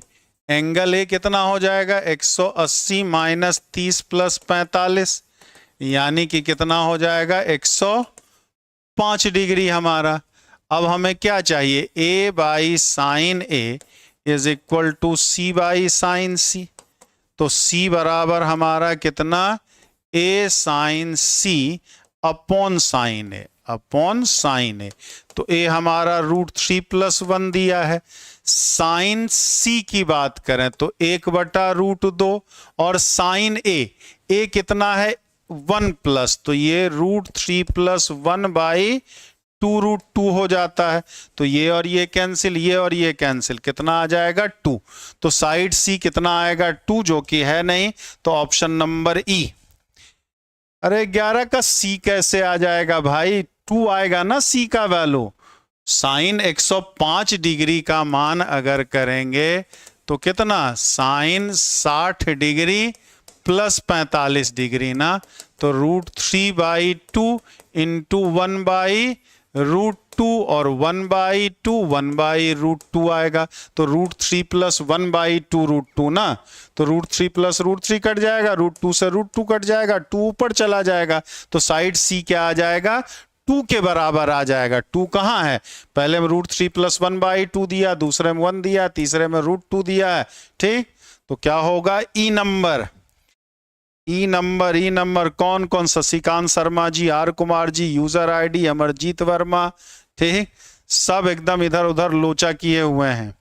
कितना हो जाएगा? 180 माइनस 30 प्लस 45, यानी कि कितना हो जाएगा? 105 डिग्री हमारा। अब हमें क्या चाहिए? A by sine A is equal to C by sine C. तो सी बराबर हमारा कितना? A sine C upon sine A, upon sine A. तो ए हमारा √3+1 दिया है। साइन सी की बात करें तो 1/√2, और साइन ए कितना है? 1+, तो ये √3+1/2√2 हो जाता है। तो ये और ये कैंसिल, ये और ये कैंसिल, कितना आ जाएगा? 2। तो साइड सी कितना आएगा? 2, जो कि है नहीं, तो ऑप्शन नंबर ई। अरे 11 का सी कैसे आ जाएगा भाई? 2 आएगा ना सी का वैल्यू। साइन 105 डिग्री का मान अगर करेंगे तो कितना? साइन 60 डिग्री प्लस 45 डिग्री ना, तो √3/2 इंटू 1/√2 और 1/2 1/√2 आएगा। तो √3+1/2√2 ना, तो √3 प्लस √3 कट जाएगा, √2 से √2 कट जाएगा, 2 ऊपर चला जाएगा, तो साइड सी क्या आ जाएगा? 2 के बराबर आ जाएगा। 2 कहाँ है? पहले में √3+1/2 दिया, दूसरे में 1 दिया, तीसरे में √2 दिया है। ठीक, तो क्या होगा? ई नंबर। ई नंबर कौन कौन? Shashikant Sharma ji, R Kumar ji, user ID Amarjeet Verma. ठीक, सब एकदम इधर उधर लोचा किए हुए हैं,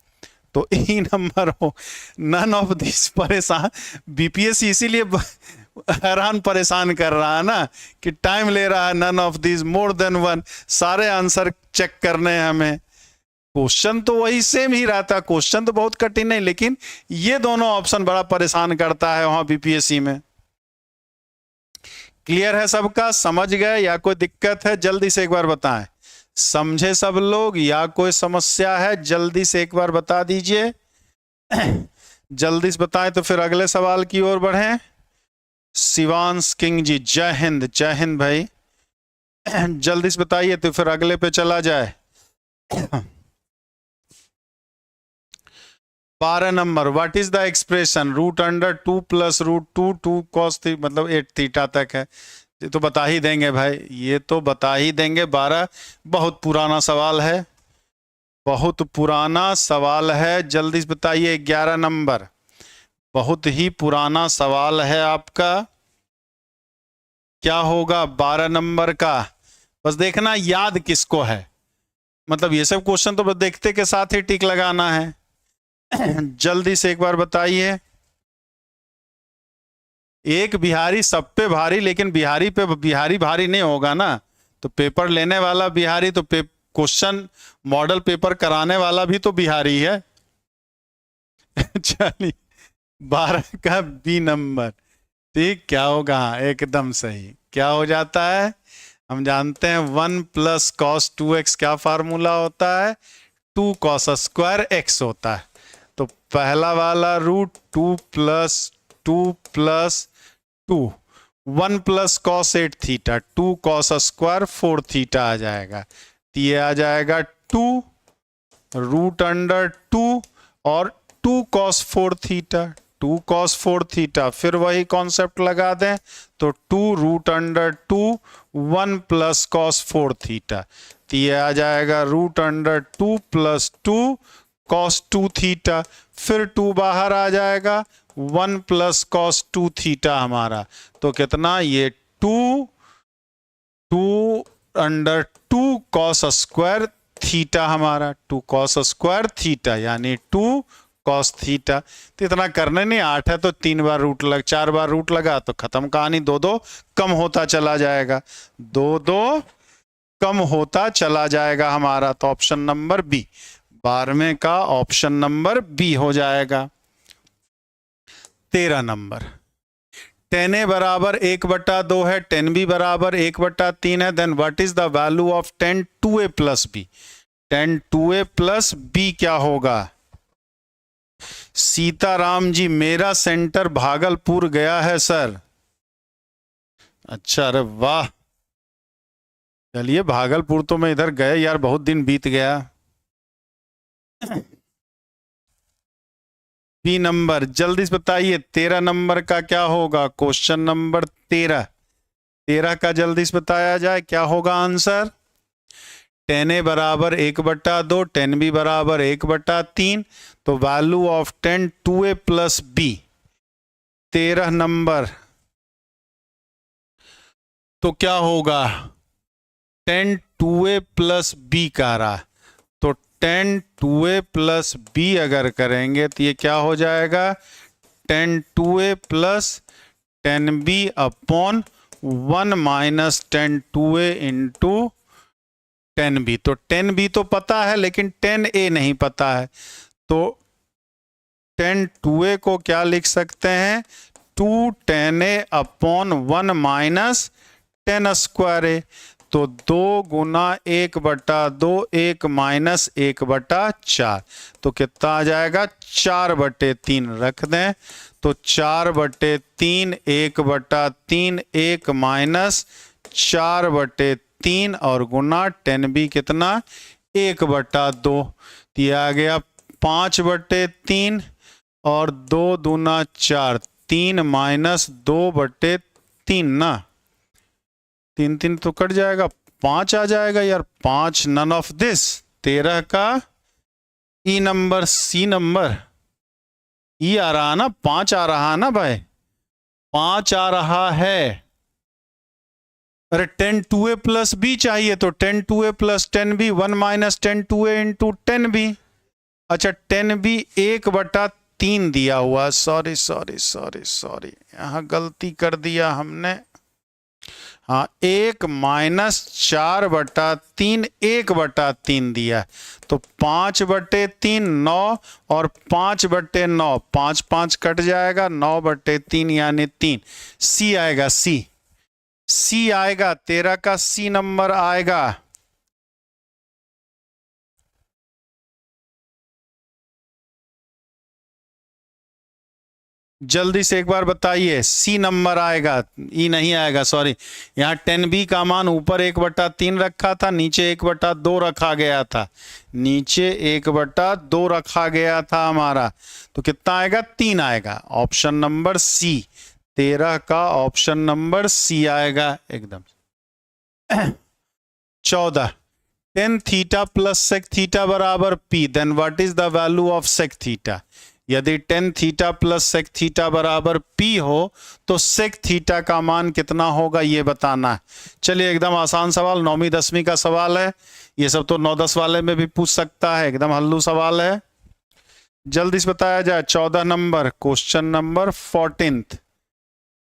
तो ई नंबर हो। नन ऑफ दिस परेशान, बीपीएससी इसीलिए हैरान परेशान कर रहा है ना, कि टाइम ले रहा है। None of this, more than one, सारे आंसर चेक करने हैं हमें। क्वेश्चन तो वही सेम ही रहता है, क्वेश्चन तो बहुत कठिन नहीं, लेकिन ये दोनों ऑप्शन बड़ा परेशान करता है वहां बीपीएससी में। क्लियर है सबका? समझ गए या कोई दिक्कत है? जल्दी से एक बार बताएं। समझे सब लोग या कोई समस्या है? जल्दी से एक बार बता दीजिए। जल्दी से बताएं तो फिर अगले सवाल की ओर बढ़ें। शिवांश किंग जी, जय हिंद। जय हिंद भाई, जल्दी से बताइए तो फिर अगले पे चला जाए। 12 number, what is the expression √2 + √2 2 cos थी, मतलब 8 थीटा तक है। ये तो बता ही देंगे भाई, ये तो बता ही देंगे। 12 बहुत पुराना सवाल है, बहुत पुराना सवाल है। जल्दी से बताइए। 11 नंबर, बहुत ही पुराना सवाल है आपका। क्या होगा 12 नंबर का? बस देखना याद किसको है, मतलब ये सब क्वेश्चन तो बस देखते के साथ ही टिक लगाना है। जल्दी से एक बार बताइए। एक बिहारी सब पे भारी, लेकिन बिहारी पे बिहारी भारी नहीं होगा ना, तो पेपर लेने वाला बिहारी, तो क्वेश्चन मॉडल पेपर कराने वाला भी तो बिहारी है। चलिए 12 का बी नंबर, ठीक। क्या होगा? एकदम सही। क्या हो जाता है? हम जानते हैं 1 + cos 2x क्या फार्मूला होता है? 2 cos स्क्वायर x होता है। तो पहला वाला √2 + 2 + 2, 1 + cos 8 theta, 2 cos square 4 theta आ जाएगा। तो ये आ जाएगा 2 √2 और 2 cos 4 थीटा, 2 cos 4 थीटा। फिर वही कॉन्सेप्ट लगा दें तो 2 √2 1 + cos 4 थीटा। तो ये आ जाएगा √2 + 2 cos 2 थीटा। फिर 2 बाहर आ जाएगा, 1 + cos 2 थीटा हमारा। तो कितना? ये 2 √2 cos स्क्वायर थीटा हमारा, 2 cos स्क्वायर थीटा यानी 2 cos थीटा। तो इतना करने नहीं, 8 है तो 3 बार रूट लग, 4 बार रूट लगा तो खत्म कहानी। 2 कम होता चला जाएगा, 2 कम होता चला जाएगा हमारा। तो ऑप्शन नंबर बी, 12वें का ऑप्शन नंबर बी हो जाएगा। 13 नंबर, tan A बराबर 1/2 है, tan B बराबर 1/3 है, then what is the value of tan 2A + B? tan 2A + B क्या होगा? सीताराम जी, मेरा सेंटर भागलपुर गया है सर। अच्छा, अरे वाह, चलिए भागलपुर तो मैं इधर गए यार, बहुत दिन बीत गया। बी नंबर, जल्दी से बताइए 13 नंबर का क्या होगा? क्वेश्चन नंबर 13 का जल्दी से बताया जाए, क्या होगा आंसर? tan A बराबर 1/2, tan B बराबर 1/3। तो value of tan 2A + B 13 number, तो क्या होगा? tan 2A + B कह रहा, तो tan 2A + B अगर करेंगे तो ये क्या हो जाएगा? tan 2A + tan B upon 1 - tan 2A into tan B। तो tan B तो पता है, लेकिन tan A नहीं पता है। तो tan 2A को क्या लिख सकते हैं? 2 tan A upon 1 - tan square A। तो 2 × 1/2, 1 - 1/4, तो कितना आ जाएगा? 4/3 रख दें, तो 4/3, 1/3, 1 - 4/3 और गुना tan B कितना? 1/2। तो ये आ गया 5/3 और 2 दूना 4, 3 - 2/3 ना, 3 तो कट जाएगा, 5 आ जाएगा यार, 5 नन ऑफ दिस। 13 का ई नंबर, सी नंबर, ई आ रहा ना, 5 आ रहा ना भाई, 5 आ रहा है। अरे tan 2A + B चाहिए, तो tan 2A + tan B 1 - tan 2A into tan B। अच्छा, tan B 1/3 दिया हुआ, सॉरी सॉरी सॉरी सॉरी, यहाँ गलती कर दिया हमने। हाँ, 1 - 4/3, 1/3 दिया, तो 5/3 9 और 5/9, 5 5 कट जाएगा, 9/3 यानी 3। सी आएगा, सी। सी आएगा, 13 का सी नंबर आएगा। जल्दी से एक बार बताइए, सी नंबर आएगा, ई नहीं आएगा, सॉरी। यहाँ 10b का मान ऊपर 1/3 रखा था, नीचे 1/2 रखा गया था, नीचे 1/2 रखा गया था हमारा, तो कितना आएगा? 3 आएगा। ऑप्शन नंबर सी, 13 का ऑप्शन नंबर सी आएगा एकदम। 14, tan theta plus sec theta बराबर P, then what is the value of sec theta? यदि tan theta plus sec theta बराबर पी हो तो सेक थीटा का मान कितना होगा ये बताना है। चलिए, एकदम आसान सवाल, 9वीं 10वीं का सवाल है, ये सब तो 9-10 वाले में भी पूछ सकता है, एकदम हल्लू सवाल है, जल्दी से बताया जाए। 14 नंबर, क्वेश्चन नंबर 14,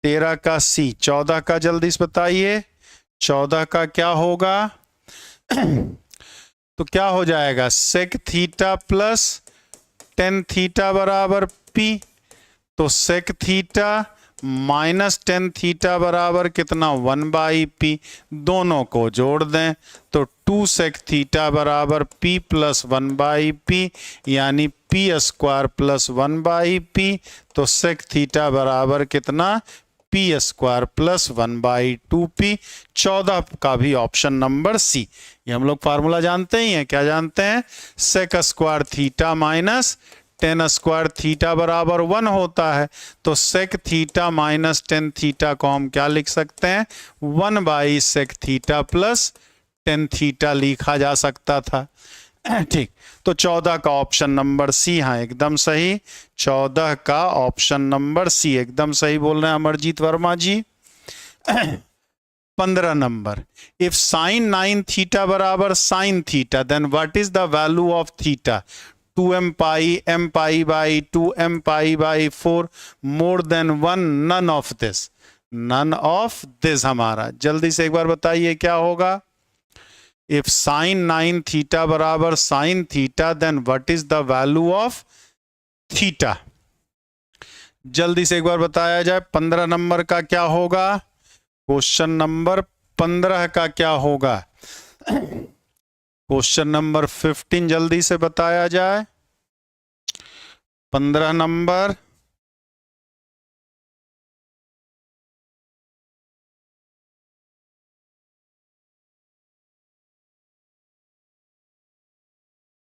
13 का सी, 14 का जल्दी से बताइए। 14 का क्या होगा? तो क्या हो जाएगा? Sec theta plus tan theta बराबर पी, तो sec theta minus tan theta बराबर कितना? 1/p। दोनों को जोड़ दें तो 2 सेक थीटा बराबर p प्लस 1/p, यानी p² प्लस 1/p, तो सेक थीटा बराबर कितना? p² plus 1/2p। 14 का भी ऑप्शन नंबर सी। ये हम लोग फार्मूला जानते ही हैं, क्या जानते हैं? Sec square theta minus tan square theta बराबर 1 होता है, तो sec theta minus tan theta को हम क्या लिख सकते हैं? 1/सेक थीटा प्लस tan थीटा लिखा जा सकता था। ठीक, तो 14 का ऑप्शन नंबर सी, हाँ एकदम सही, 14 का ऑप्शन नंबर सी एकदम सही बोल रहे हैं Amarjeet Verma ji. 15 number, if sine 9 theta बराबर sine theta, then what is the value of theta? 2m pi m pi by 2m pi by 4 more than 1, none of this, none of this हमारा। जल्दी से एक बार बताइए क्या होगा? इफ साइन 9 थीटा बराबर sine theta, then what is the value of theta? जल्दी से एक बार बताया जाए। 15 नंबर का क्या होगा? क्वेश्चन नंबर 15 का क्या होगा? क्वेश्चन नंबर 15 जल्दी से बताया जाए। 15 नंबर,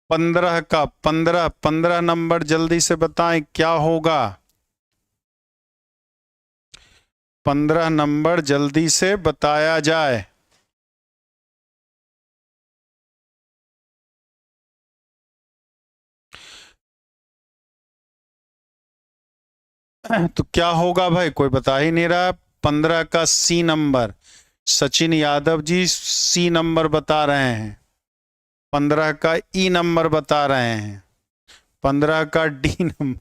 का 15 नंबर जल्दी से बताएं क्या होगा? 15 नंबर जल्दी से बताया जाए। तो क्या होगा भाई? कोई बता ही नहीं रहा। 15 का सी नंबर, सचिन यादव जी सी नंबर बता रहे हैं, 15 का ई नंबर बता रहे हैं, 15 का डी नंबर।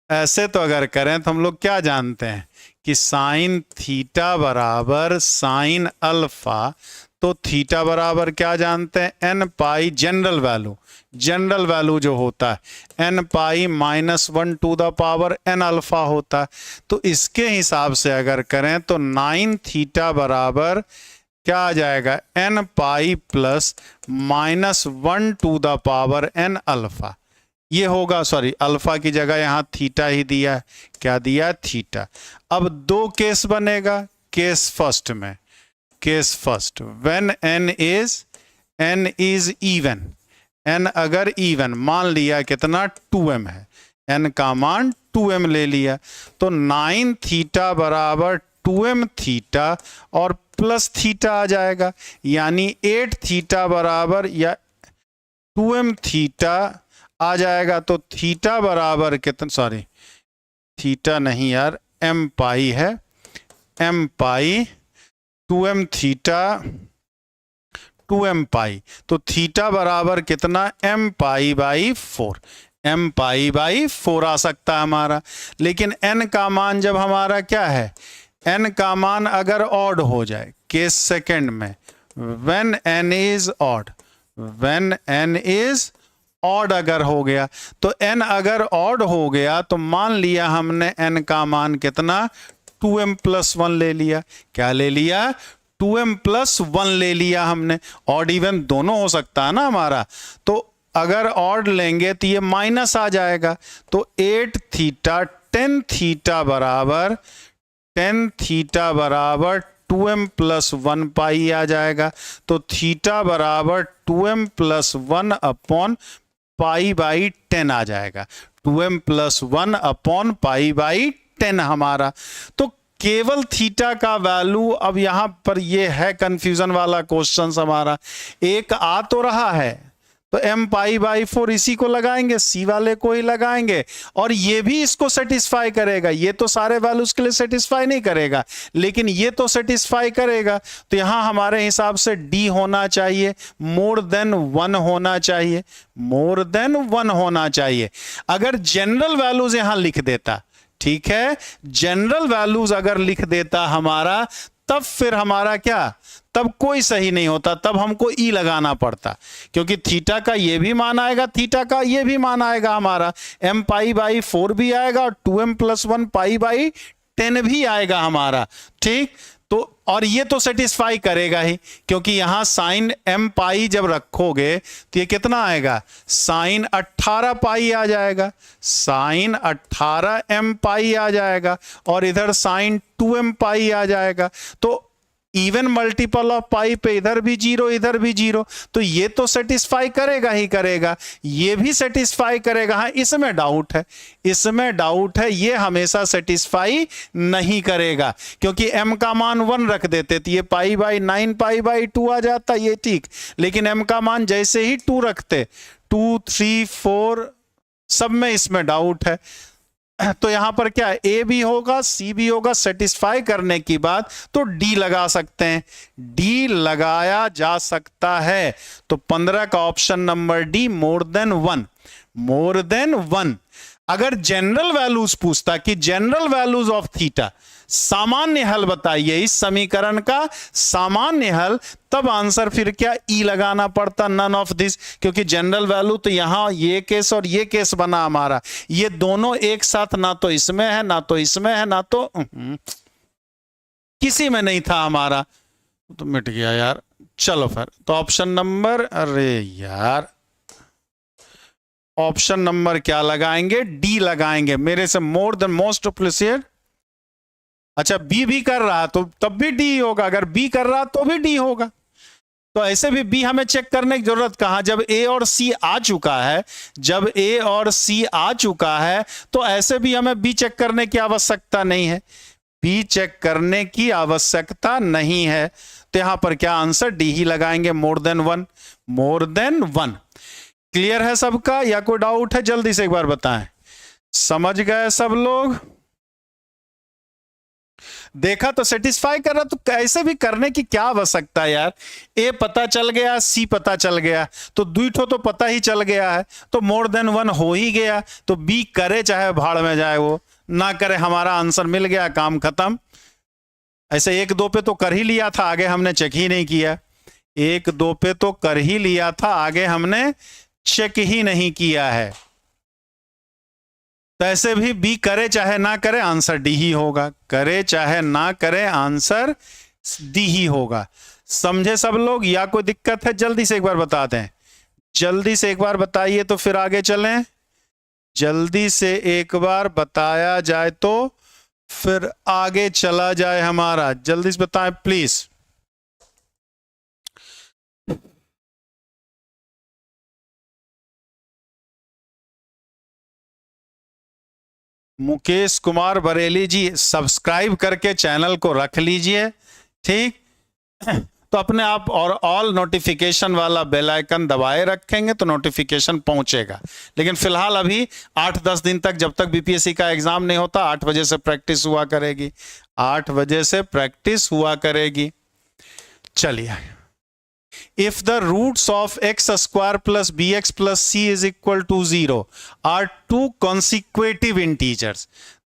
ऐसे तो अगर करें तो हम लोग क्या जानते हैं कि साइन थीटा बराबर साइन अल्फा, तो थीटा बराबर क्या जानते हैं? n pi general value, general value जो होता है n pi -1 to the power n alpha होता है। तो इसके हिसाब से अगर करें तो 9 थीटा बराबर क्या आ जाएगा? n pi plus -1 to the power n alpha, ये होगा। सॉरी, अल्फा की जगह यहां थीटा ही दिया है, क्या दिया? थीटा। अब 2 केस बनेगा। केस फर्स्ट में, case first, when n is even, n अगर इवन, मान लिया कितना? 2m है, n का मान 2m ले लिया, तो 9 थीटा बराबर 2m थीटा और प्लस थीटा आ जाएगा, यानी 8 थीटा बराबर या 2m थीटा आ जाएगा। तो थीटा बराबर कितना? सॉरी, थीटा नहीं यार, m पाई है, m पाई 2m थीटा 2m पाई, तो थीटा बराबर कितना? m pi by 4, m pi by 4 आ सकता है हमारा। लेकिन n का मान जब हमारा क्या है? n का मान अगर ऑड हो जाए, केस सेकंड में, when n is odd, when n is odd अगर हो गया, तो n अगर ऑड हो गया तो मान लिया हमने n का मान कितना? 2m+1 ले लिया। क्या ले लिया? 2m+1 ले लिया हमने। ऑड इवन दोनों हो सकता है ना हमारा, तो अगर ऑड लेंगे तो ये माइनस आ जाएगा। तो 8 थीटा टेन थीटा बराबर 2m+1 पाई आ जाएगा। तो थीटा बराबर 2m+1 अपॉन पाई बाई 10 आ जाएगा। 2m+1 अपॉन पाई बाई 10 हमारा। तो केवल थीटा का वैल्यू, अब यहां पर ये है कंफ्यूजन वाला क्वेश्चन हमारा, एक आ तो रहा है तो m π/4 इसी को लगाएंगे, सी वाले को ही लगाएंगे, और ये भी इसको सेटिस्फाई करेगा। ये तो सारे वैल्यूज के लिए सेटिस्फाई नहीं करेगा, लेकिन ये तो सेटिस्फाई करेगा। तो यहां हमारे हिसाब से डी होना चाहिए, मोर देन 1 होना चाहिए, मोर देन 1 होना चाहिए। अगर जनरल वैल्यूज यहां लिख देता, ठीक है, जनरल वैल्यूज अगर लिख देता हमारा, तब फिर हमारा क्या, तब कोई सही नहीं होता, तब हमको ई लगाना पड़ता, क्योंकि थीटा का ये भी मान आएगा, थीटा का ये भी मान आएगा हमारा, m π/4 भी आएगा और 2m+1 π/10 भी आएगा हमारा। ठीक, तो और ये तो सेटिस्फाई करेगा ही, क्योंकि यहां साइन m π जब रखोगे तो ये कितना आएगा, साइन 18 पाई आ जाएगा, साइन 18 m π आ जाएगा, और इधर साइन 2m π आ जाएगा। तो इवन मल्टीपल ऑफ पाई पे इधर भी 0 इधर भी 0, तो ये तो सेटिस्फाई करेगा ही करेगा, ये भी सेटिस्फाई करेगा। हाँ, इसमें डाउट है, इसमें डाउट है, ये हमेशा सेटिस्फाई नहीं करेगा, क्योंकि m का मान 1 रख देते तो ये π/9 π/2 आ जाता, ये ठीक, लेकिन m का मान जैसे ही 2 रखते, 2 3 4 सब में इसमें डाउट है। तो यहां पर क्या, ए भी होगा सी भी होगा, सेटिस्फाई करने की बात, तो डी लगा सकते हैं, डी लगाया जा सकता है। तो 15 का ऑप्शन नंबर डी, मोर देन 1, मोर देन 1। अगर जनरल वैल्यूज पूछता कि जनरल वैल्यूज ऑफ थीटा, सामान्य हल बताइए इस समीकरण का सामान्य हल, तब आंसर फिर क्या, ई लगाना पड़ता, नन ऑफ दिस, क्योंकि जनरल वैल्यू तो यहां ये केस और ये केस बना हमारा, ये दोनों एक साथ ना तो इसमें है ना तो इसमें है ना तो किसी में नहीं था हमारा, तो मिट गया यार। चलो फिर तो ऑप्शन नंबर, अरे यार ऑप्शन नंबर क्या लगाएंगे, डी लगाएंगे, मेरे से मोर देन मोस्ट अप्रिशिएट। अच्छा, बी भी कर रहा तो तब भी डी होगा, अगर बी कर रहा तो भी डी होगा, तो ऐसे भी बी हमें चेक करने की जरूरत कहां, जब ए और सी आ चुका है, जब ए और सी आ चुका है तो ऐसे भी हमें बी चेक करने की आवश्यकता नहीं है, बी चेक करने की आवश्यकता नहीं है। तो यहां पर क्या आंसर, डी ही लगाएंगे, मोर देन 1, मोर देन 1। क्लियर है सबका या कोई डाउट है, जल्दी से एक बार बताएं, समझ गए सब लोग? देखा तो सेटिस्फाई कर रहा, तो ऐसे भी करने की क्या आवश्यकता है यार, ए पता चल गया सी पता चल गया, तो दुईठो तो पता ही चल गया है, तो मोर देन 1 हो ही गया, तो बी करे चाहे भाड़ में जाए, वो ना करे, हमारा आंसर मिल गया, काम खत्म। ऐसे 1 2 पे तो कर ही लिया था, आगे हमने चेक ही नहीं किया, 1 2 पे तो कर ही लिया था, आगे हमने चेक ही नहीं किया है। तो ऐसे भी बी करे चाहे ना करे आंसर डी ही होगा, करे चाहे ना करे आंसर डी ही होगा। समझे सब लोग या कोई दिक्कत है, जल्दी से एक बार बता दें, जल्दी से एक बार बताइए तो फिर आगे चलें, जल्दी से एक बार बताया जाए तो फिर आगे चला जाए हमारा, जल्दी से बताएं प्लीज। मुकेश कुमार बरेली जी, सब्सक्राइब करके चैनल को रख लीजिए, ठीक, तो अपने आप और ऑल नोटिफिकेशन वाला बेल आइकन दबाए रखेंगे तो नोटिफिकेशन पहुंचेगा। लेकिन फिलहाल अभी 8-10 दिन तक, जब तक बीपीएससी का एग्जाम नहीं होता, 8 बजे से प्रैक्टिस हुआ करेगी, 8 बजे से प्रैक्टिस हुआ करेगी। चलिए, if the roots of x square plus bx plus c is equal to 0 are two consecutive integers,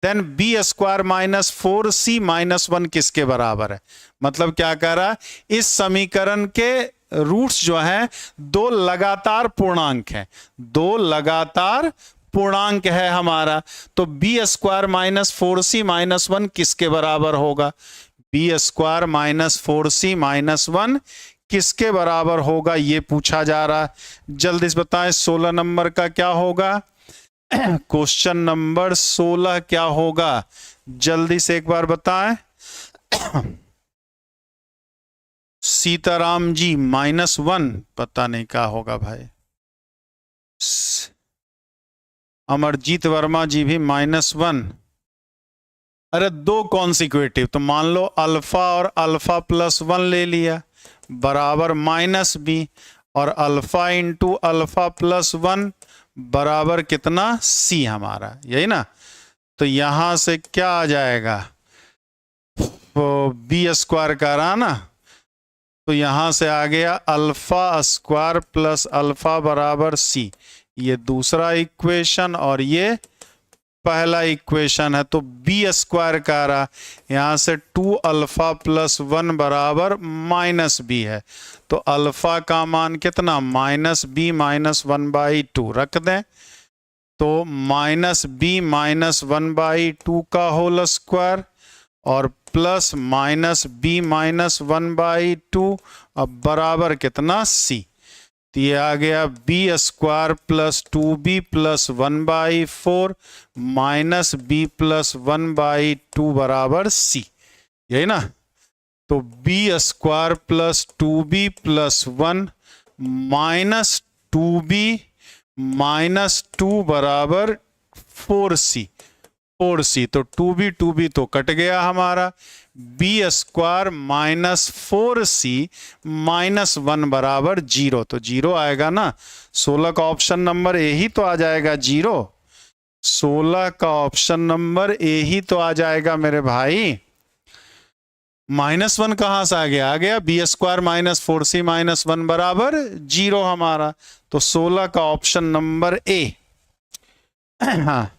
then b square minus 4c minus 1 किसके बराबर है? मतलब क्या कह रहा है, इस समीकरण के रूट्स जो हैं 2 लगातार पूर्णांक हैं, 2 लगातार पूर्णांक है हमारा, तो B square minus 4c minus 1 किसके बराबर होगा? B square minus 4c minus 1 किसके बराबर होगा, ये पूछा जा रहा है। जल्दी से बताएं 16 नंबर का क्या होगा? क्वेश्चन नंबर 16 क्या होगा, जल्दी से एक बार बताएं। सीताराम जी -1, पता नहीं क्या होगा भाई। अमरजीत वर्मा जी भी -1। अरे दो कॉन्सिक्यूटिव, तो मान लो अल्फा और अल्फा प्लस 1 ले लिया बराबर -b, और अल्फा इंटू अल्फा प्लस 1 बराबर कितना? c हमारा, यही ना। तो यहां से क्या आ जाएगा? बी स्क्वायर का रहा ना, तो यहां से आ गया अल्फा स्क्वायर प्लस अल्फा बराबर c, ये दूसरा इक्वेशन और ये पहला इक्वेशन है। तो बी स्क्वायर का रहा, यहां से 2 अल्फा प्लस 1 बराबर -b है, तो अल्फा का मान कितना? -b माइनस 1/2 रख दें, तो -b माइनस 1/2 का होल स्क्वायर और प्लस -b माइनस 1/2 अब बराबर कितना? c। तो ये आ गया B square plus 2b plus 1/4 minus b plus 1/2 बराबर c, यही ना। तो B square plus 2b plus 1 minus 2b minus 2 बराबर 4c, तो 2b तो कट गया हमारा। B square minus 4c minus 1 बराबर 0, तो 0 आएगा ना। 16 का ऑप्शन नंबर ए ही तो आ जाएगा 0। 16 का ऑप्शन नंबर ए ही तो आ जाएगा मेरे भाई। -1 कहां से आ गया? आ गया B square minus 4c minus 1 बराबर 0 हमारा, तो 16 का ऑप्शन नंबर ए। हाँ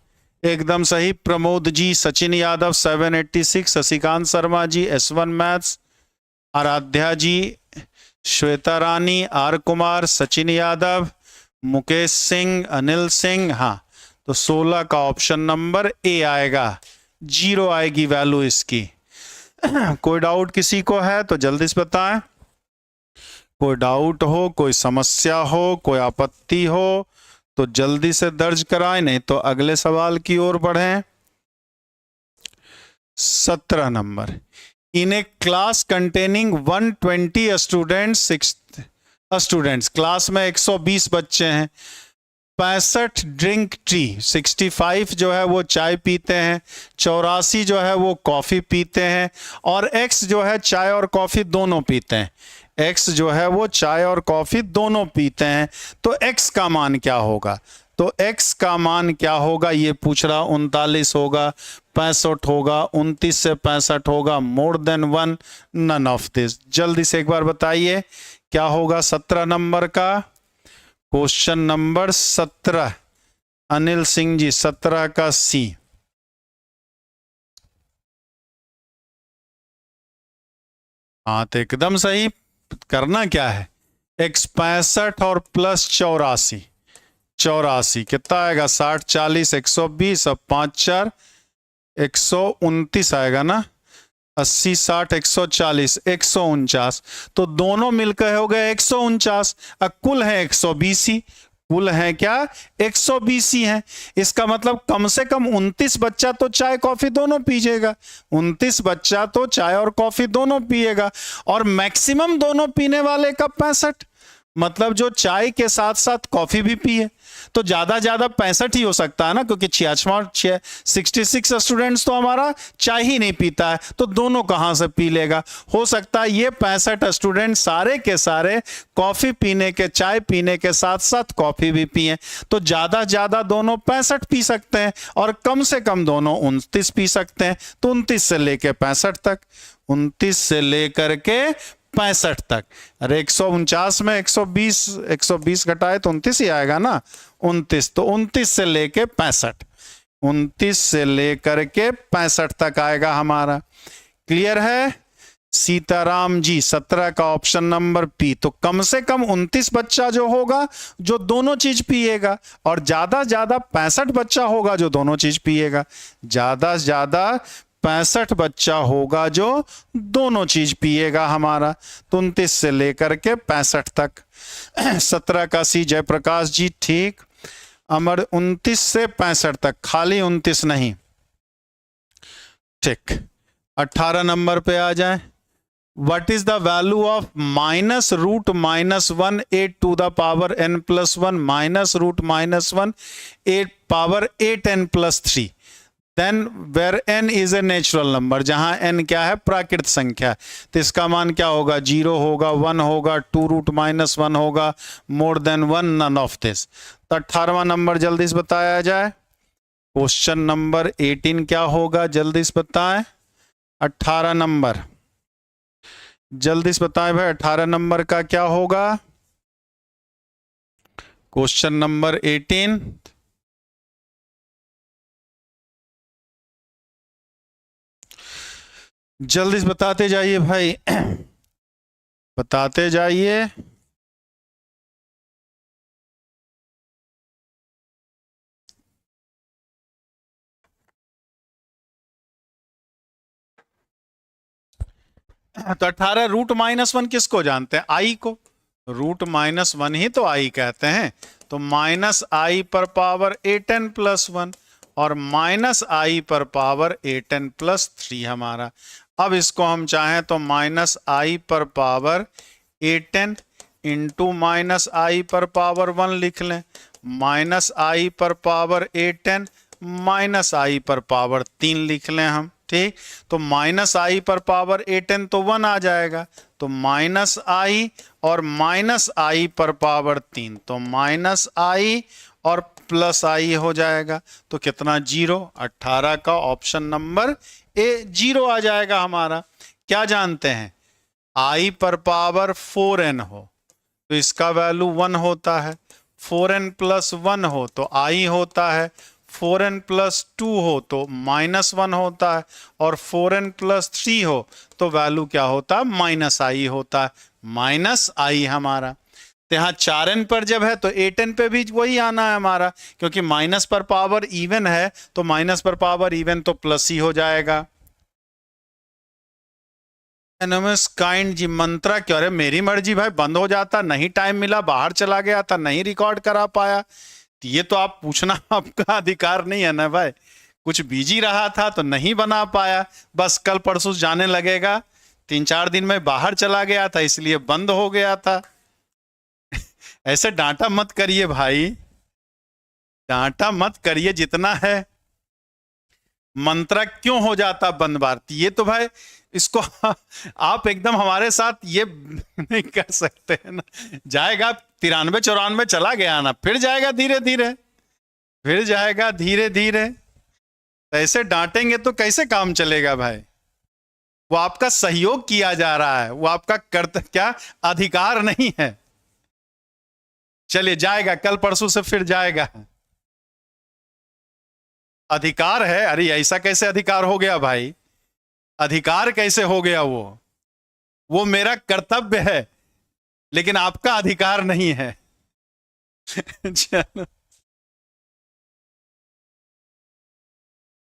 एकदम सही। Pramod ji, Sachin Yadav 786, Shashikant Sharma ji S1 maths, Aaradhya ji, Shweta Rani, R Kumar, Sachin Yadav, Mukesh Singh, Anil Singh. हाँ तो 16 का ऑप्शन नंबर ए आएगा, 0 आएगी वैल्यू इसकी। कोई डाउट किसी को है तो जल्दी से बताएं। कोई डाउट हो, कोई समस्या हो, कोई आपत्ति हो तो जल्दी से दर्ज कराएं, नहीं तो अगले सवाल की ओर बढ़ें। 17 नंबर, इन ए क्लास कंटेनिंग 120 स्टूडेंट्स, क्लास में 120 बच्चे हैं, 65 ड्रिंक टी, 65 जो है वो चाय पीते हैं, 84 जो है वो कॉफी पीते हैं, और x जो है चाय और कॉफी दोनों पीते हैं। x जो है वो चाय और कॉफी दोनों पीते हैं, तो x का मान क्या होगा? तो x का मान क्या होगा ये पूछ रहा। 39 होगा, 65 होगा, 29 से 65 होगा, more than 1, none of this. जल्दी से एक बार बताइए क्या होगा 17 नंबर का। क्वेश्चन नंबर 17, अनिल सिंह जी 17 का सी। हाँ तो एकदम सही। करना क्या है, x 65 और प्लस 84, 84 कितना आएगा? 60 40 120, अब 5 4 129 आएगा ना। 80 60 140 149, तो दोनों मिलकर हो गए 149। अब कुल है 120 ही, कुल है क्या? 120 ही है। इसका मतलब कम से कम 29 बच्चा तो चाय कॉफी दोनों पीजेगा, 29 बच्चा तो चाय और कॉफी दोनों पिएगा, और मैक्सिमम दोनों पीने वाले का 65, मतलब जो चाय के साथ साथ कॉफी भी पिए तो ज्यादा 65 ही हो सकता है ना, क्योंकि 66 स्टूडेंट्स तो हमारा चाय ही नहीं पीता है, तो दोनों कहां से पी लेगा? हो सकता है ये 65 स्टूडेंट सारे के सारे कॉफी पीने के, चाय पीने के साथ साथ कॉफी भी पिए, तो ज्यादा दोनों 65 पी सकते हैं, और कम से कम दोनों 29 पी सकते हैं। तो 29 से लेके 65 तक, 29 से लेकर के 65 तक। अरे 149 में 120 घटाए तो 29 ही आएगा ना, 29। तो 29 से लेके 65, 29 से लेकर के 65 तक आएगा हमारा। क्लियर है? सीताराम जी 17 का ऑप्शन नंबर पी। तो कम से कम 29 बच्चा जो होगा जो दोनों चीज पिएगा, और ज्यादा से ज्यादा 65 बच्चा होगा जो दोनों चीज पिएगा। ज्यादा से ज्यादा 65 बच्चा होगा जो दोनों चीज पिएगा हमारा। तो 29 से लेकर के 65 तक। 17 का सी जयप्रकाश जी ठीक। अमर 29 से 65 तक, खाली 29 नहीं। ठीक, 18 नंबर पे आ जाए। What is the value of minus root minus 1 8 to the power n plus 1 minus root minus 1 8 power 8n plus 3? Then where n is a natural number, जहां n क्या है, प्राकृत संख्या। तो इसका मान क्या होगा, 0 होगा, 1 होगा, 2 रूट माइनस 1 होगा, more than 1, none of this. तो 18वां नंबर जल्दी से बताया जाए। क्वेश्चन नंबर 18 क्या होगा, जल्दी से बताएं। 18 नंबर जल्दी से बताएं भाई, 18 नंबर का क्या होगा। क्वेश्चन नंबर 18 जल्दी से बताते जाइए भाई, बताते जाइए। तो 18 रूट माइनस 1 किसको जानते हैं, आई को। रूट माइनस 1 ही तो आई कहते हैं। तो माइनस आई पर पावर 8n प्लस 1 और माइनस आई पर पावर 8n प्लस 3 हमारा। अब इसको हम चाहें तो माइनस आई पर पावर 8n इंटू माइनस आई पर पावर 1 लिख लें। माइनस आई पर पावर 8n माइनस आई पर पावर 3 लिख लें हम। ठीक, तो माइनस आई पर पावर 8n तो 1 आ जाएगा। तो माइनस आई और माइनस आई पर पावर 3, तो माइनस आई और प्लस आई हो जाएगा। तो कितना, 0। 18 का ऑप्शन नंबर ए 0 आ जाएगा हमारा। क्या जानते हैं, आई पर पावर 4n हो तो इसका वैल्यू 1 होता है। 4n प्लस 1 हो तो आई होता है। 4n प्लस 2 हो तो माइनस 1 होता है। और 4n प्लस 3 हो तो वैल्यू क्या होता है, माइनस आई होता है। माइनस आई हमारा। तो यहाँ 4n पर जब है तो 8n पे भी वही आना है हमारा, क्योंकि माइनस पर पावर इवन है तो माइनस पर पावर इवन तो प्लस ही हो जाएगा। काइंड जी मंत्रा क्यों, अरे मेरी मर्जी भाई, बंद हो जाता, नहीं टाइम मिला, बाहर चला गया था, नहीं रिकॉर्ड करा पाया। ये तो आप पूछना आपका अधिकार नहीं है ना भाई। कुछ बिजी रहा था तो नहीं बना पाया, बस कल परसों जाने लगेगा। 3-4 दिन में बाहर चला गया था इसलिए बंद हो गया था। ऐसे डांटा मत करिए भाई, डांटा मत करिए। जितना है मंत्रा क्यों हो जाता बंद भारती, ये तो भाई इसको आप एकदम हमारे साथ ये नहीं कर सकते है ना। जाएगा 93-94 चला गया ना, फिर जाएगा धीरे धीरे, फिर जाएगा धीरे धीरे। ऐसे डांटेंगे तो कैसे काम चलेगा भाई। वो आपका सहयोग किया जा रहा है, वो आपका कर्तव्य, क्या अधिकार नहीं है। चलिए जाएगा, कल परसों से फिर जाएगा। अधिकार है, अरे ऐसा कैसे अधिकार हो गया भाई, अधिकार कैसे हो गया। वो मेरा कर्तव्य है लेकिन आपका अधिकार नहीं है। चलो,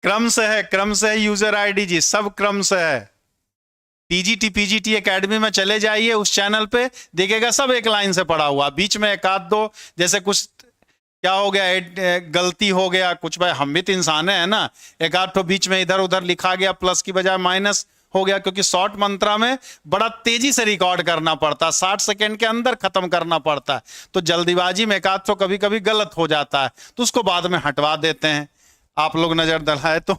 क्रम से है, क्रम से है यूजर आईडी जी, सब क्रम से है। पीजीटी एकेडमी में चले जाइए, उस चैनल पे देखिएगा सब एक लाइन से पढ़ा हुआ। बीच में एक आध दो जैसे कुछ क्या हो गया, गलती हो गया कुछ, भाई हम भी तो इंसान है ना, एक आध तो बीच में इधर उधर लिखा गया, प्लस की बजाय माइनस हो गया, क्योंकि शॉर्ट मंत्रा में बड़ा तेजी से रिकॉर्ड करना पड़ता है, 60 सेकंड के अंदर खत्म करना पड़ता है। तो जल्दीबाजी में एक आध तो कभी कभी गलत हो जाता है, तो उसको बाद में हटवा देते हैं, आप लोग नजर दलाए तो।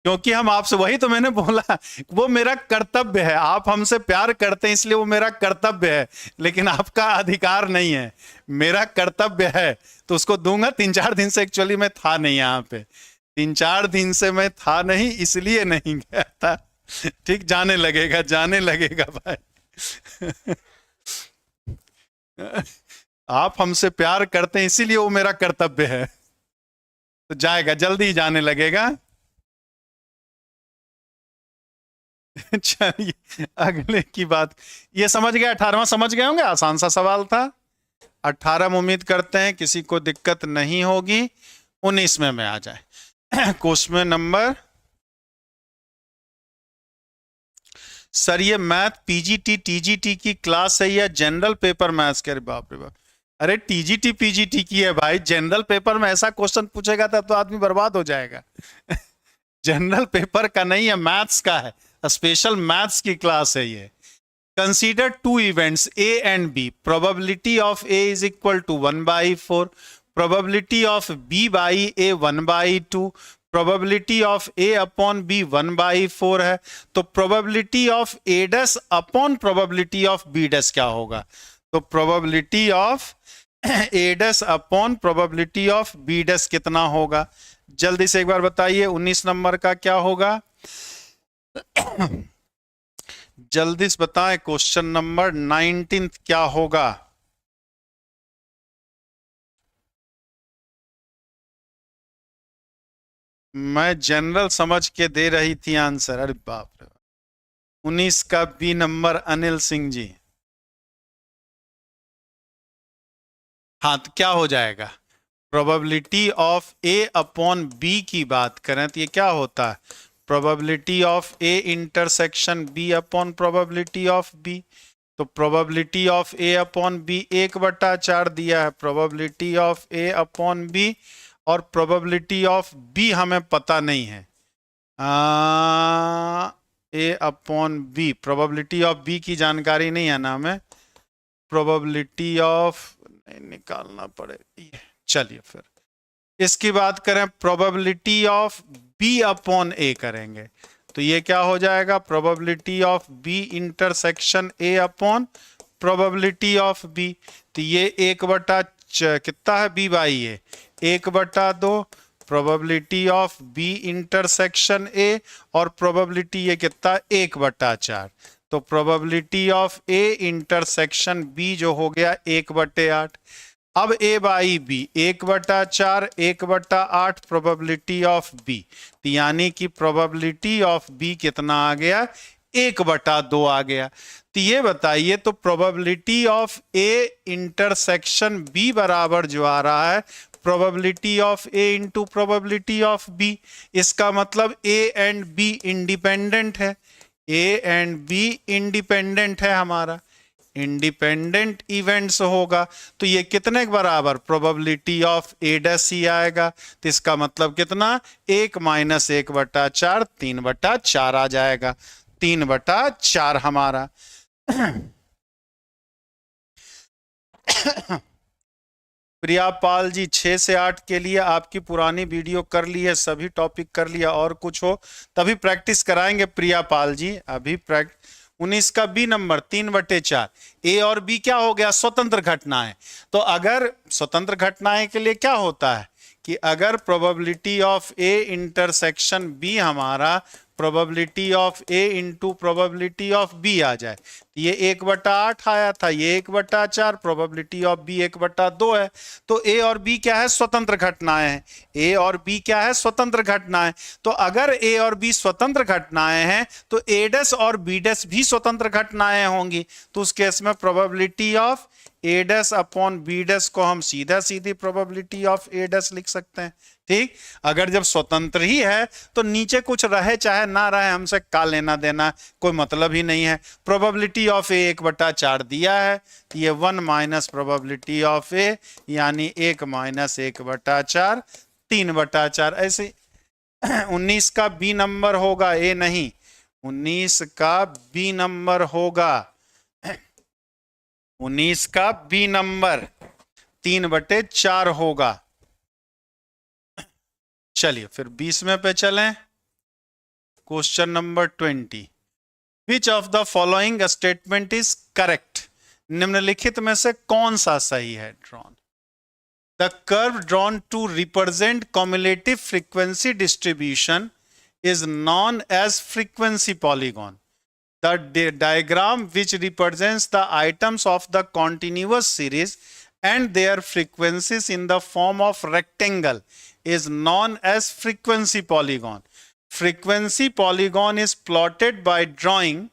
क्योंकि हम आपसे, वही तो मैंने बोला, वो मेरा कर्तव्य है। आप हमसे प्यार करते हैं इसलिए वो मेरा कर्तव्य है, लेकिन आपका अधिकार नहीं है। मेरा कर्तव्य है तो उसको दूंगा। 3-4 दिन से एक्चुअली मैं था नहीं यहाँ पे, 3-4 दिन से मैं था नहीं, इसलिए नहीं गया था। ठीक, जाने लगेगा, जाने लगेगा भाई। आप हमसे प्यार करते हैं इसीलिए वो मेरा कर्तव्य है, तो जाएगा, जल्दी ही जाने लगेगा। चलिए अगले की बात, ये समझ गए, 18वां समझ गए होंगे, आसान सा सवाल था। 18 में उम्मीद करते हैं किसी को दिक्कत नहीं होगी। 19 में आ जाए। क्वेश्चन नंबर, सर ये मैथ पीजीटी टीजीटी की क्लास है या जनरल पेपर मैथ्स के? बाप रे बाप, अरे टीजीटी पीजीटी की है भाई, जनरल पेपर में ऐसा क्वेश्चन पूछेगा तब तो आदमी बर्बाद हो जाएगा। जनरल पेपर का नहीं है, मैथ्स का है, स्पेशल मैथ्स की क्लास है ये। Consider two events A and B, probability of A is equal to 1/4, probability of B by A 1/2, probability of A upon B 1/4 है, तो probability of A dash upon probability of B dash क्या होगा? तो probability of A dash upon probability of B dash कितना होगा? जल्दी से एक बार बताइए, 19 नंबर का क्या होगा? जल्दी से बताएं, क्वेश्चन नंबर 19 क्या होगा? मैं जनरल समझ के दे रही थी आंसर, अरे बाप रे। 19 का बी नंबर, अनिल सिंह जी। हाँ, तो क्या हो जाएगा? Probability of A upon B की बात करें तो ये क्या होता है? Probability of A intersection B upon probability of B. तो probability of A upon B 1/4 दिया है, probability of A upon B, और प्रोबेबिलिटी ऑफ बी हमें पता नहीं है। A upon B, probability of B की जानकारी नहीं है ना हमें, प्रोबेबिलिटी ऑफ निकालना पड़ेगा। चलिए फिर इसकी बात करें, probability of B upon A करेंगे तो ये क्या हो जाएगा? Probability of B intersection A upon probability of B. तो ये 1 कितना है? B by A 1/2, probability of B intersection A, और प्रोबेबिलिटी ये कितना? 1/4। तो probability of A intersection B जो हो गया 1/8। अब A by B 1/4, 1/8 probability of B, यानी कि प्रोबेबिलिटी ऑफ बी कितना आ गया? 1/2 आ गया। तो ये बताइए, तो probability of A intersection B बराबर जो आ रहा है probability of A into probability of B. इसका मतलब ए एंड बी इंडिपेंडेंट है, ए एंड बी इंडिपेंडेंट है हमारा, इंडिपेंडेंट इवेंट्स होगा। तो ये कितने के बराबर? प्रोबेबिलिटी ऑफ ए डैश ही आएगा। तो इसका मतलब कितना? 1 माइनस 1/4, 3/4 आ जाएगा, 3/4 हमारा। प्रिया पाल जी, 6 से 8 के लिए आपकी पुरानी वीडियो कर ली है, सभी टॉपिक कर लिया, और कुछ हो तभी प्रैक्टिस कराएंगे प्रिया पाल जी। अभी 19 का बी नंबर 3/4। ए और बी क्या हो गया? स्वतंत्र घटनाएं। तो अगर स्वतंत्र घटनाएं के लिए क्या होता है कि अगर probability of A intersection B हमारा probability of A into probability of B आ जाए, तो ये 1/8 आया था, ये 1/4, प्रोबेबिलिटी ऑफ बी 1/2 है। तो ए और बी क्या है? स्वतंत्र घटनाएं हैं। ए और बी क्या है? स्वतंत्र घटनाएं। तो अगर ए और बी स्वतंत्र घटनाएं हैं तो ए डैश और बी डैश भी स्वतंत्र घटनाएं होंगी। तो उस केस में probability of A dash upon B dash को हम सीधा सीधी प्रोबेबिलिटी ऑफ ए डैश लिख सकते हैं। ठीक, अगर जब स्वतंत्र ही है तो नीचे कुछ रहे चाहे ना रहे, हमसे का लेना देना, कोई मतलब ही नहीं है। प्रोबेबिलिटी ऑफ ए 1/4 दिया है, तो ये 1 माइनस प्रोबेबिलिटी ऑफ ए, यानी 1 माइनस 1/4, 3/4। ऐसे 19 का बी नंबर होगा, ए नहीं, 19 का बी नंबर होगा, 19 का बी नंबर 3/4 होगा। चलिए फिर 20वें पे चलें। Question number 20, which of the following statement is correct? निम्नलिखित में से कौन सा सही है? Drawn the curve drawn to represent cumulative frequency distribution is known as frequency polygon. The diagram which represents the items of the continuous series and their frequencies in the form of rectangle is known as frequency polygon. Frequency polygon is plotted bye drawing,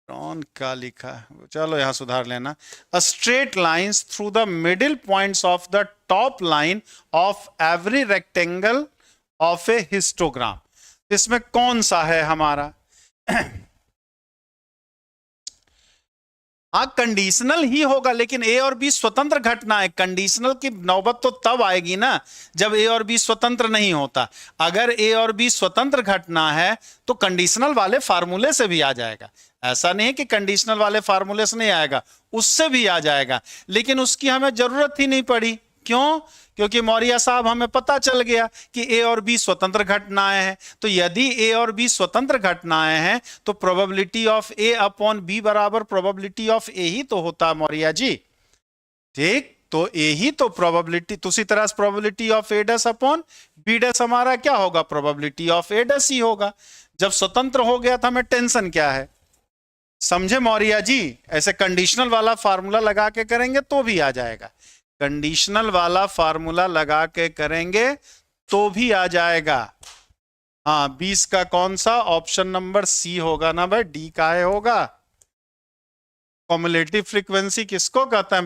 drawn क्या लिखा है, चलो यहां सुधार लेना, a straight lines through the middle points of the top line of every rectangle of A histogram. इसमें कौन सा है हमारा? हाँ, कंडीशनल ही होगा, लेकिन ए और बी स्वतंत्र घटना है। कंडीशनल की नौबत तो तब आएगी ना जब ए और बी स्वतंत्र नहीं होता। अगर ए और बी स्वतंत्र घटना है तो कंडीशनल वाले फार्मूले से भी आ जाएगा। ऐसा नहीं है कि कंडीशनल वाले फार्मूले से नहीं आएगा, उससे भी आ जाएगा, लेकिन उसकी हमें जरूरत ही नहीं पड़ी। क्यों? क्योंकि मौर्य साहब हमें पता चल गया कि ए और बी स्वतंत्र घटनाएं हैं। तो यदि ए और बी स्वतंत्र घटनाएं हैं तो probability of A upon B बराबर प्रोबेबिलिटी ऑफ ए ही तो होता है मौर्य जी। ठीक, तो ए ही तो प्रोबेबिलिटी, उसी तरह probability of A dash upon B dash हमारा क्या होगा? प्रोबेबिलिटी ऑफ ए डैश ही होगा। जब स्वतंत्र हो गया था, हमें टेंशन क्या है? समझे मौर्य जी? ऐसे कंडीशनल वाला फार्मूला लगा के करेंगे तो भी आ जाएगा, कंडीशनल वाला फार्मूला लगा के करेंगे तो भी आ जाएगा। हाँ, 20 का कौन सा? ऑप्शन नंबर सी होगा ना भाई, डी का है होगा। कॉम्युलेटिव फ्रीक्वेंसी किसको कहता है?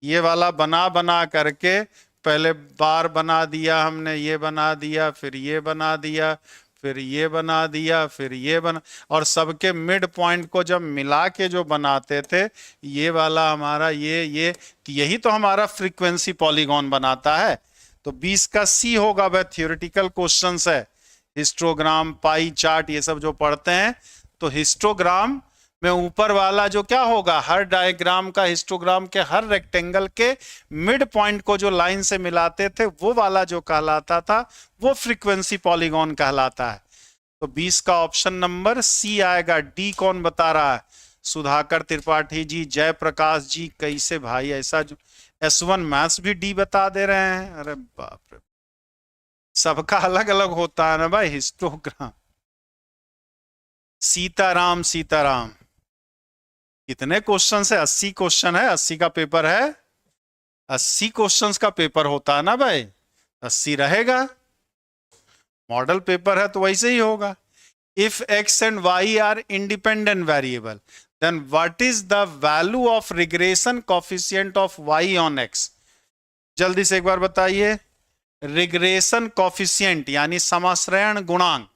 ये वाला बना बना करके पहले बार बना दिया हमने, ये बना दिया, फिर ये बना दिया, फिर ये बना दिया, फिर ये बना, और सबके मिड पॉइंट को जब मिला के जो बनाते थे, ये वाला हमारा ये यही तो हमारा फ्रीक्वेंसी पॉलीगॉन बनाता है। तो 20 का सी होगा वह। थियोरेटिकल क्वेश्चंस है, हिस्टोग्राम, पाई चार्ट, ये सब जो पढ़ते हैं, तो हिस्टोग्राम में ऊपर वाला जो क्या होगा, हर डायग्राम का, हिस्टोग्राम के हर रेक्टेंगल के मिड पॉइंट को जो लाइन से मिलाते थे, वो वाला जो कहलाता था वो फ्रीक्वेंसी पॉलीगॉन कहलाता है। तो 20 का ऑप्शन नंबर सी आएगा। डी कौन बता रहा है? सुधाकर त्रिपाठी जी, जयप्रकाश जी, कैसे भाई ऐसा जो S1 मैथ्स भी डी बता दे रहे हैं? अरे बाप रे, सबका अलग अलग होता है ना भाई हिस्टोग्राम। सीताराम, सीताराम, कितने क्वेश्चन है? 80 क्वेश्चन है, 80 का पेपर है, 80 क्वेश्चंस का पेपर होता है ना भाई, 80 रहेगा। मॉडल पेपर है तो वैसे ही होगा। If x and y are independent variable, then what is the value of regression coefficient of y on x? जल्दी से एक बार बताइए। रिग्रेशन कोफिशिएंट यानी समाश्रयण गुणांक,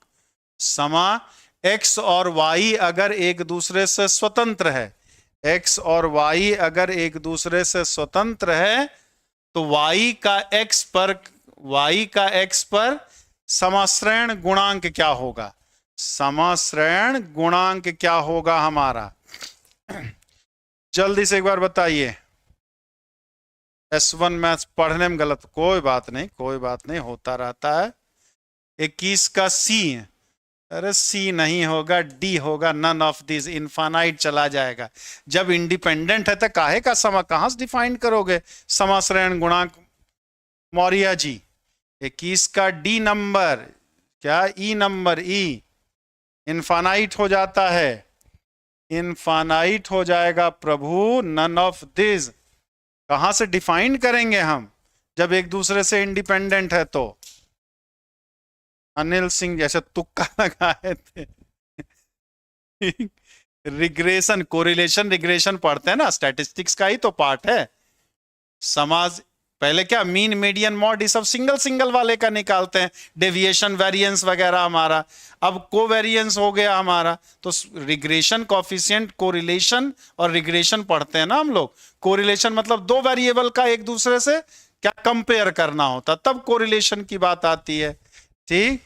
समा x और y अगर एक दूसरे से स्वतंत्र है, x और y अगर एक दूसरे से स्वतंत्र है, तो y का x पर समाश्रयण गुणांक क्या होगा? समाश्रयण गुणांक क्या होगा हमारा? जल्दी से एक बार बताइए। S1 मैथ्स पढ़ने में गलत, कोई बात नहीं, कोई बात नहीं, होता रहता है। 21 का सी, अरे सी नहीं होगा, डी होगा। नन ऑफ दिस, इनफाइनाइट चला जाएगा। जब इंडिपेंडेंट है तो काहे का समा, कहां से डिफाइन करोगे समाश्रयण गुणांक मौर्य जी? 21 का डी नंबर क्या? ई नंबर, ई इनफाइनाइट हो जाता है, इनफाइनाइट हो जाएगा प्रभु। नन ऑफ दिस कहां से डिफाइन करेंगे हम जब एक दूसरे से इंडिपेंडेंट है? तो अनिल सिंह जैसे तुक्का लगाए थे। रिग्रेशन, कोरिलेशन, रिग्रेशन पढ़ते हैं ना, स्टैटिस्टिक्स का ही तो पार्ट है। समाज पहले क्या, मीन, मीडियन, मॉड, ये सब सिंगल सिंगल वाले का निकालते हैं, डेविएशन, वेरिएंस वगैरह हमारा। अब कोवेरिएंस हो गया हमारा, तो रिग्रेशन, कोफिशिएंट, कोरिलेशन और रिग्रेशन पढ़ते हैं ना हम लोग। कोरिलेशन मतलब दो वेरिएबल का एक दूसरे से क्या कंपेयर करना होता, तब कोरिलेशन की बात आती है। ठीक,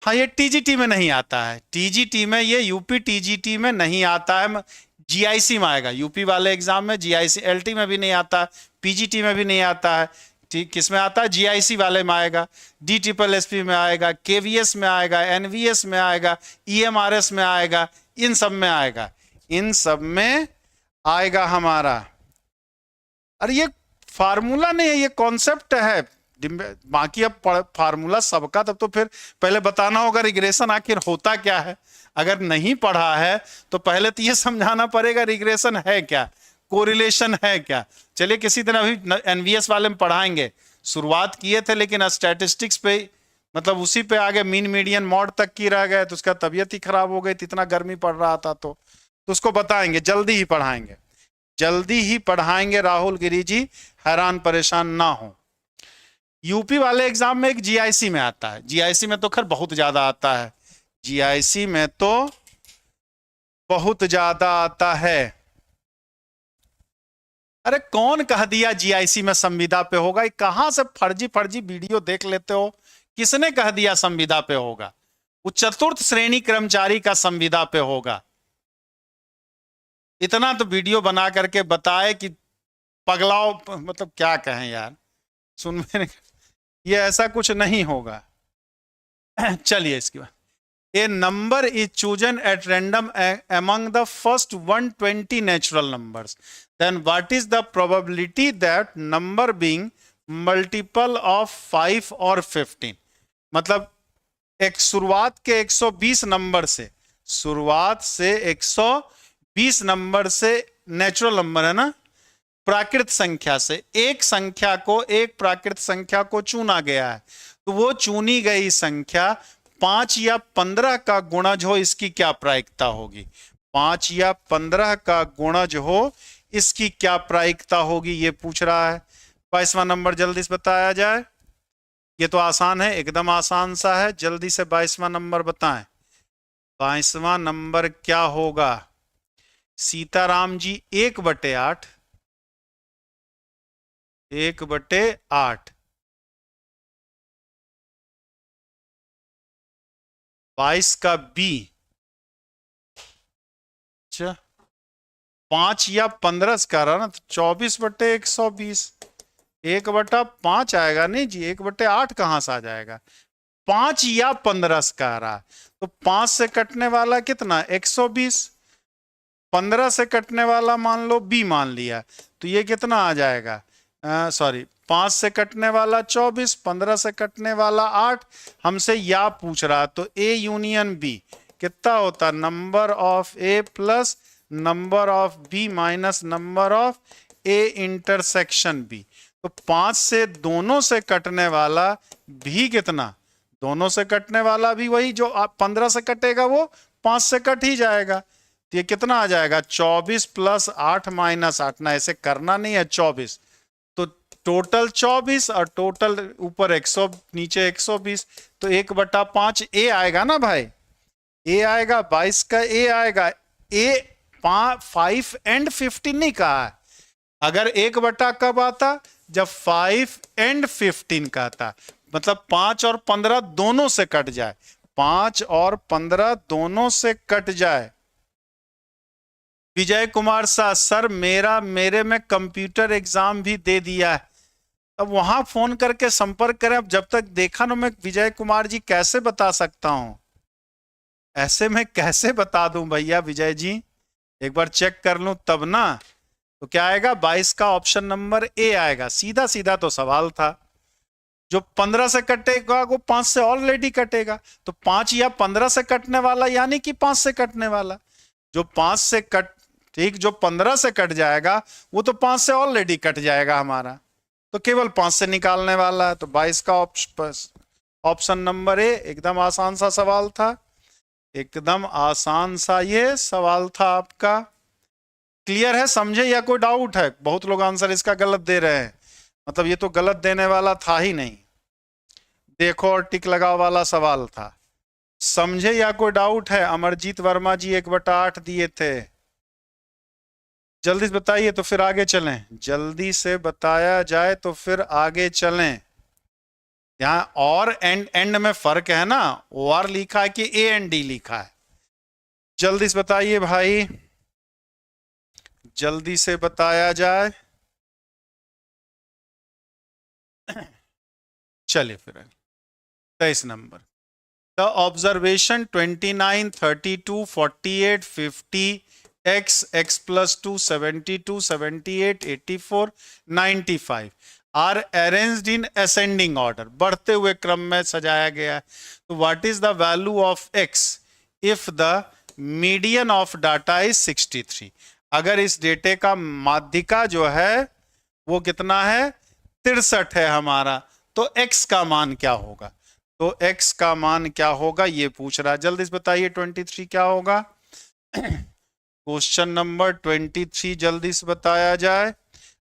हाँ, ये टीजीटी में नहीं आता है, टीजीटी में, ये यूपी टीजीटी में नहीं आता है, जीआईसी में आएगा। यूपी वाले एग्जाम में जीआईसी, एलटी में भी नहीं आता, पीजीटी में भी नहीं आता है। ठीक, किस में आता है? जीआईसी वाले में आएगा, DSSS में आएगा, केवीएस में आएगा, एनवीएस में आएगा, ईएमआरएस में आएगा, इन सब में आएगा, इन सब में आएगा हमारा। अरे ये फार्मूला नहीं है, ये कॉन्सेप्ट है। बाकी अब फार्मूला सबका, तब तो फिर पहले बताना होगा रिग्रेशन आखिर होता क्या है। अगर नहीं पढ़ा है तो पहले तो ये समझाना पड़ेगा रिग्रेशन है क्या, कोरिलेशन है क्या। चलिए किसी दिन अभी एनवीएस वाले में पढ़ाएंगे, शुरुआत किए थे लेकिन स्टैटिस्टिक्स पे मतलब उसी पे आगे मीन मीडियन मॉड तक की रह गए तो उसका तबीयत ही खराब हो गई, इतना गर्मी पड़ रहा था। तो उसको बताएंगे, जल्दी ही पढ़ाएंगे, जल्दी ही पढ़ाएंगे राहुल गिरी जी, हैरान परेशान ना हो। यूपी वाले एग्जाम में एक जीआईसी में आता है, जीआईसी में तो खैर बहुत ज्यादा आता है, जीआईसी में तो बहुत ज्यादा आता है। अरे कौन कह दिया जीआईसी में संविदा पे होगा? कहां से फर्जी फर्जी वीडियो देख लेते हो? किसने कह दिया संविदा पे होगा? वो चतुर्थ श्रेणी कर्मचारी का संविदा पे होगा। इतना तो वीडियो बना करके बताए कि पगलाओ, मतलब क्या कहें यार, सुन मैंने, ये ऐसा कुछ नहीं होगा। चलिए इसके बाद, A number is chosen at random among the first 120 natural numbers, then what is the probability that number being multiple of 5 or 15? मतलब एक शुरुआत के 120 नंबर से, शुरुआत से 120 नंबर से, नेचुरल नंबर है ना, प्राकृत संख्या से एक संख्या को, एक प्राकृत संख्या को चुना गया है, तो वो चुनी गई संख्या 5 या 15 का गुणज हो, इसकी क्या प्रायिकता होगी? 5 या 15 का गुणज हो, इसकी क्या प्रायिकता होगी, ये पूछ रहा है। 22वां नंबर जल्दी से बताया जाए। ये तो आसान है, एकदम आसान सा है, जल्दी से 22वां नंबर बताएं। 22वां नंबर क्या होगा? सीताराम जी 1/8, 1/8, 22 का बी, 5 या 15 का रहा ना, तो 24/120, 1/5 आएगा। नहीं जी, 1/8 कहां से आ जाएगा? 5 या 15 का रहा, तो 5 से कटने वाला कितना? 120, 15 से कटने वाला मान लो बी मान लिया, तो ये कितना आ जाएगा? सॉरी, 5 से कटने वाला 24, 15 से कटने वाला 8, हमसे या पूछ रहा, तो ए यूनियन बी कितना होता? Number of A plus number of B minus number of A intersection B. तो 5 से दोनों से कटने वाला भी कितना? दोनों से कटने वाला भी वही, जो 15 से कटेगा वो 5 से कट ही जाएगा, तो ये कितना आ जाएगा? 24 प्लस 8 माइनस 8, ना ऐसे करना नहीं है, 24, तो टोटल 24 और टोटल ऊपर 100 नीचे 120, तो 1/5 ए आएगा ना भाई, ए आएगा, 22 का ए आएगा। ए 5 एंड 15 नहीं कहा है, अगर 1/ कब आता? जब 5 एंड 15 का था, मतलब 5 और 15 दोनों से कट जाए, 5 और 15 दोनों से कट जाए। विजय कुमार शाह, सर मेरे में कंप्यूटर एग्जाम भी दे दिया है। अब वहां फोन करके संपर्क करें, अब जब तक देखा ना मैं विजय कुमार जी कैसे बता सकता हूं, ऐसे मैं कैसे बता दूं भैया विजय जी, एक बार चेक कर लूं तब ना। तो क्या आएगा? 22 का ऑप्शन नंबर ए आएगा, सीधा सीधा तो सवाल था। जो 15 से कटेगा वो 5 से ऑलरेडी कटेगा, तो 5 या 15 से कटने वाला यानी कि 5 से कटने वाला, जो 5 से कट, ठीक, जो 15 से कट जाएगा वो तो 5 से ऑलरेडी कट जाएगा हमारा, तो केवल 5 से निकालने वाला है। तो 22 का ऑप्शन नंबर ए, एकदम आसान सा सवाल था, एकदम आसान सा ये सवाल था आपका। क्लियर है, समझे या कोई डाउट है? बहुत लोग आंसर इसका गलत दे रहे हैं, मतलब ये तो गलत देने वाला था ही नहीं, देखो और टिक लगाओ वाला सवाल था। समझे या कोई डाउट है? अमरजीत वर्मा जी 1/8 दिए थे, जल्दी से बताइए तो फिर आगे चलें, जल्दी से बताया जाए तो फिर आगे चलें। यहां और एंड में फर्क है ना, ओ आर लिखा है कि ए एंड डी लिखा है, जल्दी से बताइए भाई, जल्दी से बताया जाए। चलिए फिर 23 number, the observation 29, 32, 48, 50, x plus 2, 72, 78, 84, 95 are arranged in ascending order, बढ़ते हुए क्रम में सजाया गया है। तो what is the value of x if the median of data is 63? अगर इस डेटे का माध्यिका जो है वो कितना है? 63 है हमारा, तो x का मान क्या होगा? तो x का मान क्या होगा ये पूछ रहा है, जल्दी से बताइए 23 क्या होगा। क्वेश्चन नंबर 23 जल्दी से बताया जाए।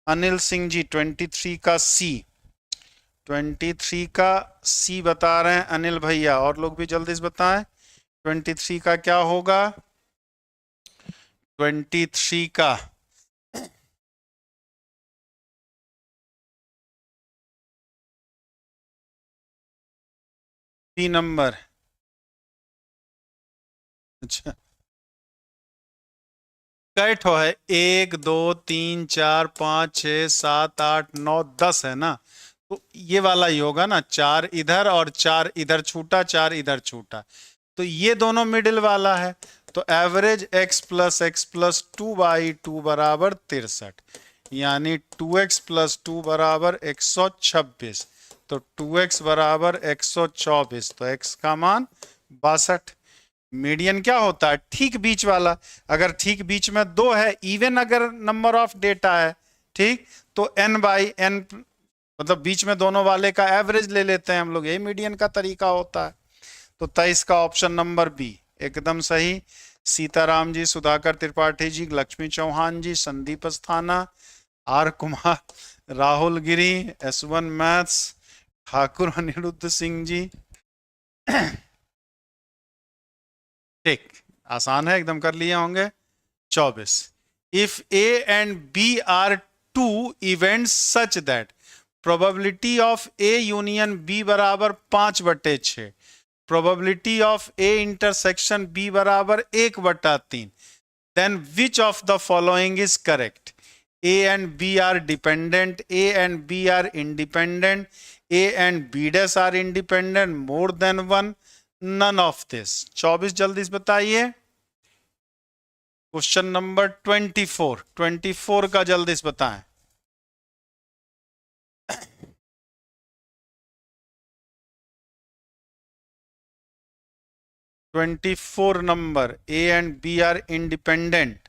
अनिल सिंह जी 23 का सी, 23 का सी बता रहे हैं अनिल भैया, और लोग भी जल्दी से बताएं 23 का क्या होगा। 23 का सी नंबर, अच्छा कई ठो है, 1 2 3 4 5 6 7 8 9 10 है ना, तो ये वाला ही होगा ना, 4 इधर और 4 इधर छूटा, 4 इधर छूटा, तो ये दोनों मिडिल वाला है। तो एवरेज x प्लस 2/2 बराबर 63, यानी 2x प्लस 2 बराबर 126, तो 2x बराबर 124, तो x का मान 62। मीडियन क्या होता है, ठीक बीच वाला। अगर ठीक बीच में दो है, इवन अगर नंबर ऑफ डेटा है, ठीक, तो n/n, मतलब बीच में दोनों वाले का एवरेज ले लेते हैं हम लोग, यही मीडियन का तरीका होता है। तो 23 का ऑप्शन नंबर बी एकदम सही। Sitaram ji, Sudhakar Tripathi ji, Lakshmi Chauhan ji, Sandeep Asthana, R Kumar, Rahul Giri, S1 maths, Thakur Anirudh Singh ji. ठीक, आसान है एकदम, कर लिए होंगे। 24, if A and B are two events such that probability of A union B बराबर 5/6, probability of A intersection B बराबर 1/3, then which of the following is correct. A and B are dependent, A and B are independent, A and B dash are independent, more than one, none of this. 24 जल्दी से बताइए। Question number 24 का जल्दी से बताएं। Number, A and B are independent,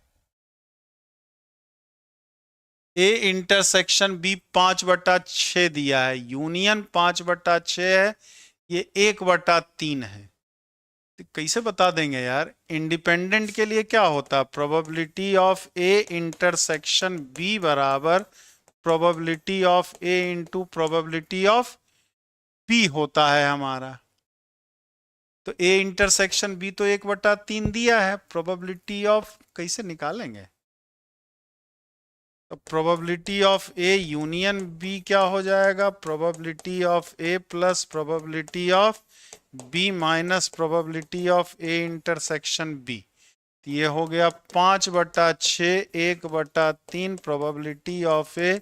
A intersection B 5/6 दिया है, union 5/6 है, ये 1/3 है। तो कैसे बता देंगे यार। इंडिपेंडेंट के लिए क्या होता है, probability of A intersection B बराबर probability of A into probability of B होता है हमारा। तो ए इंटरसेक्शन बी तो 1/3 दिया है, प्रोबेबिलिटी ऑफ कैसे निकालेंगे, तो probability of A union B क्या हो जाएगा, probability of A plus probability of B minus probability of A intersection B. ये हो गया 5/6, 1/3 probability of A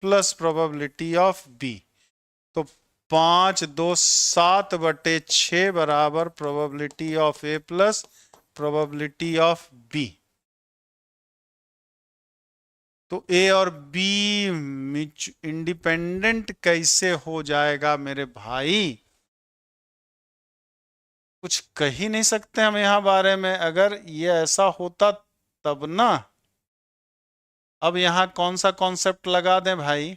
plus probability of B, तो 5 2 7/6 बराबर probability of A plus probability of B. तो A और बी इंडिपेंडेंट कैसे हो जाएगा मेरे भाई, कुछ कह ही नहीं सकते हम यहां बारे में। अगर ये ऐसा होता तब ना। अब यहां कौन सा कॉन्सेप्ट लगा दें भाई,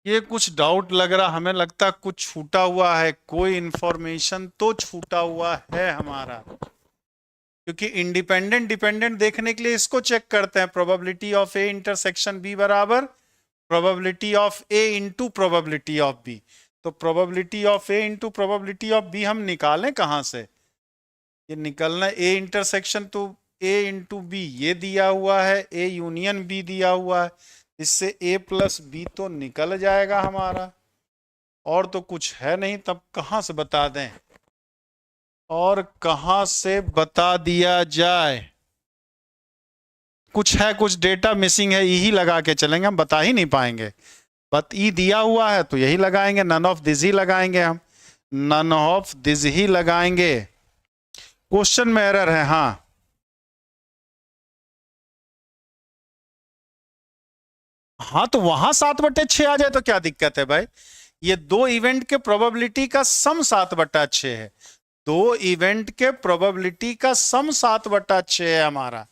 ये कुछ डाउट लग रहा, हमें लगता कुछ छूटा हुआ है, कोई इंफॉर्मेशन तो छूटा हुआ है हमारा, क्योंकि इंडिपेंडेंट डिपेंडेंट देखने के लिए इसको चेक करते हैं, probability of A intersection B बराबर probability of A into probability of B. तो probability of A into probability of B हम निकालें कहां से, ये निकलना ए इंटरसेक्शन, तो ए इंटू बी ये दिया हुआ है, ए यूनियन बी दिया हुआ है, इससे ए प्लस बी तो निकल जाएगा हमारा, और तो कुछ है नहीं, तब कहां से बता दें, और कहां से बता दिया जाए। कुछ है, कुछ डेटा मिसिंग है, यही लगा के चलेंगे, हम बता ही नहीं पाएंगे। बट ई दिया हुआ है तो यही लगाएंगे, नन ऑफ दिस ही लगाएंगे, हम नन ऑफ दिस ही लगाएंगे। क्वेश्चन में एरर है, हाँ हाँ, तो वहां 7/6 आ जाए तो क्या दिक्कत है भाई, ये दो इवेंट के प्रोबेबिलिटी का सम 7/6 है, दो इवेंट के प्रोबेबिलिटी का सम 7/6 है हमारा,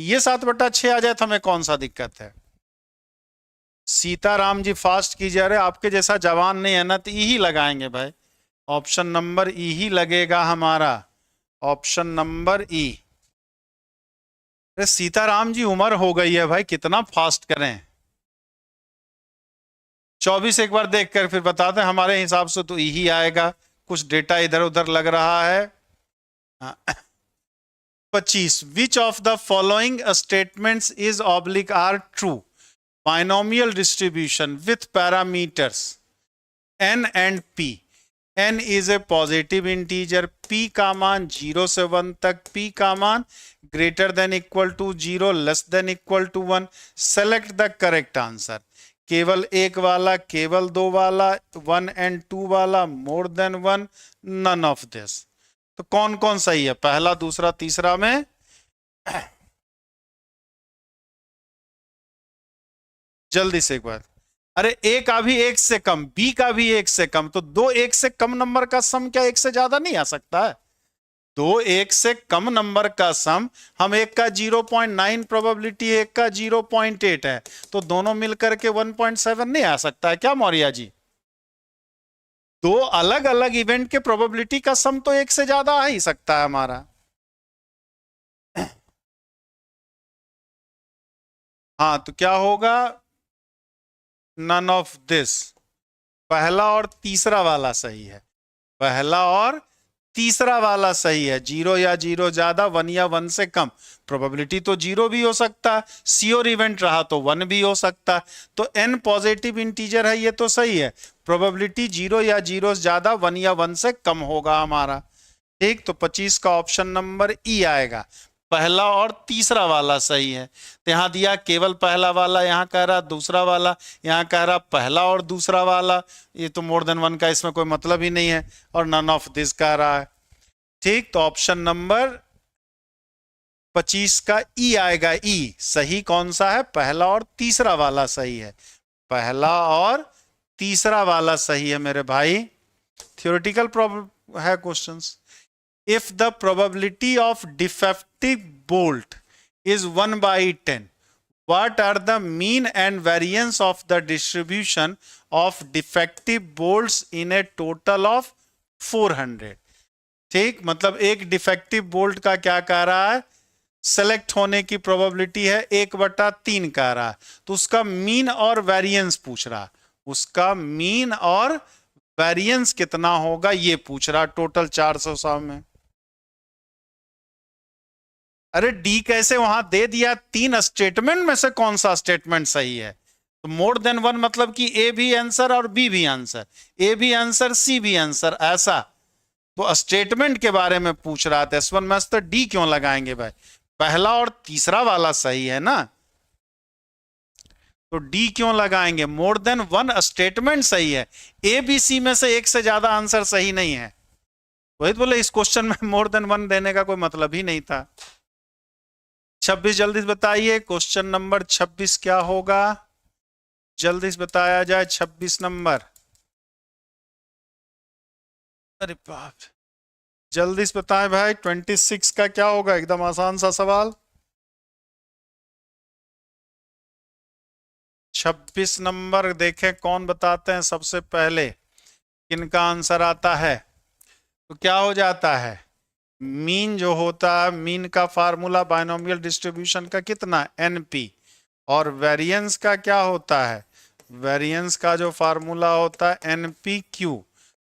ये 7/6 आ जाए तो हमें कौन सा दिक्कत है। सीताराम जी फास्ट कीजिए, अरे आपके जैसा जवान नहीं है ना, तो ई ही लगाएंगे भाई। ऑप्शन नंबर ई ही लगेगा हमारा, ऑप्शन नंबर ई। अरे सीताराम जी उम्र हो गई है भाई, कितना फास्ट करें। 24 एक बार देखकर फिर बताते हैं, हमारे हिसाब से तो ई ही आएगा, कुछ डेटा इधर उधर लग रहा है। 25 which of the following statements is oblique are true. Binomial distribution with parameters n and p। n is a positive integer, p का मान 0 से 1 तक, p का मान greater than equal to 0, less than equal to 1। Select the correct answer. केवल एक वाला, केवल दो वाला, 1 एंड 2 वाला, more than 1, none of this. तो कौन कौन सही है, पहला, दूसरा, तीसरा में? जल्दी से एक बार। अरे ए का भी एक से कम, बी का भी एक से कम, तो दो एक से कम नंबर का सम क्या एक से ज्यादा नहीं आ सकता है? दो एक से कम नंबर का सम, हम एक का 0.9 प्रोबेबिलिटी है, एक का 0.8 है, तो दोनों मिलकर के 1.7 नहीं आ सकता है क्या मौर्या जी? दो अलग अलग इवेंट के प्रोबेबिलिटी का सम तो एक से ज्यादा आ ही सकता है हमारा। हाँ, तो क्या होगा? None of this. पहला और तीसरा वाला सही है, पहला और तीसरा वाला सही है। 0 या 0 ज्यादा, 1 या 1 से कम। प्रोबेबिलिटी तो 0 भी हो सकता है, श्योर इवेंट रहा तो 1 भी हो सकता है। तो n पॉजिटिव इंटीजर है, ये तो सही है। प्रोबेबिलिटी 0 या 0 से ज्यादा, 1 या 1 से कम होगा हमारा। ठीक, तो 25 का ऑप्शन नंबर ई आएगा, पहला और तीसरा वाला सही है। तो यहां दिया केवल पहला वाला, यहां कह रहा दूसरा वाला, यहां कह रहा पहला और दूसरा वाला। ये तो मोर देन 1 का इसमें कोई मतलब ही नहीं है, और नन ऑफ दिस कह रहा है। ठीक, तो ऑप्शन नंबर 25 का ई आएगा। ई सही कौन सा है? पहला और तीसरा वाला सही है, पहला और तीसरा वाला सही है मेरे भाई। थियोरेटिकल प्रॉब्लम है questions. If the probability of defective bolt is 1 by 10, what are the mean and variance of the distribution of defective bolts in a total of 400? ठीक, मतलब एक डिफेक्टिव बोल्ट का क्या कह रहा है? सेलेक्ट होने की प्रोबेबिलिटी है 1/3 कह रहा है, तो उसका मीन और वेरिएंस पूछ रहा, उसका मीन और वेरिएंस कितना होगा ये पूछ रहा, टोटल 400 में। अरे डी कैसे वहां दे दिया, 3 स्टेटमेंट में से कौन सा स्टेटमेंट सही है? तो मोर देन 1 मतलब कि ए भी आंसर और बी भी आंसर, ए भी आंसर सी भी आंसर, ऐसा। तो स्टेटमेंट के बारे में पूछ रहा था S1 में, तो डी क्यों लगाएंगे भाई? पहला और तीसरा वाला सही है ना, तो डी क्यों लगाएंगे? मोर देन 1 स्टेटमेंट सही है, ए बी सी में से एक से ज्यादा आंसर सही नहीं है। वही तो बोले इस क्वेश्चन में मोर देन 1 देने का कोई मतलब ही नहीं था। 26 जल्दी से बताइए, क्वेश्चन नंबर 26 क्या होगा? जल्दी से बताया जाए 26 नंबर। अरे बाप, जल्दी से बताएं भाई, 26 का क्या होगा? एकदम आसान सा सवाल। 26 नंबर देखें कौन बताते हैं सबसे पहले, किनका आंसर आता है? तो क्या हो जाता है, मीन जो होता है, मीन का फार्मूला बाइनोमियल डिस्ट्रीब्यूशन का कितना, NP, और वेरिएंस का क्या होता है? वेरिएंस का जो फार्मूला होता है NPQ।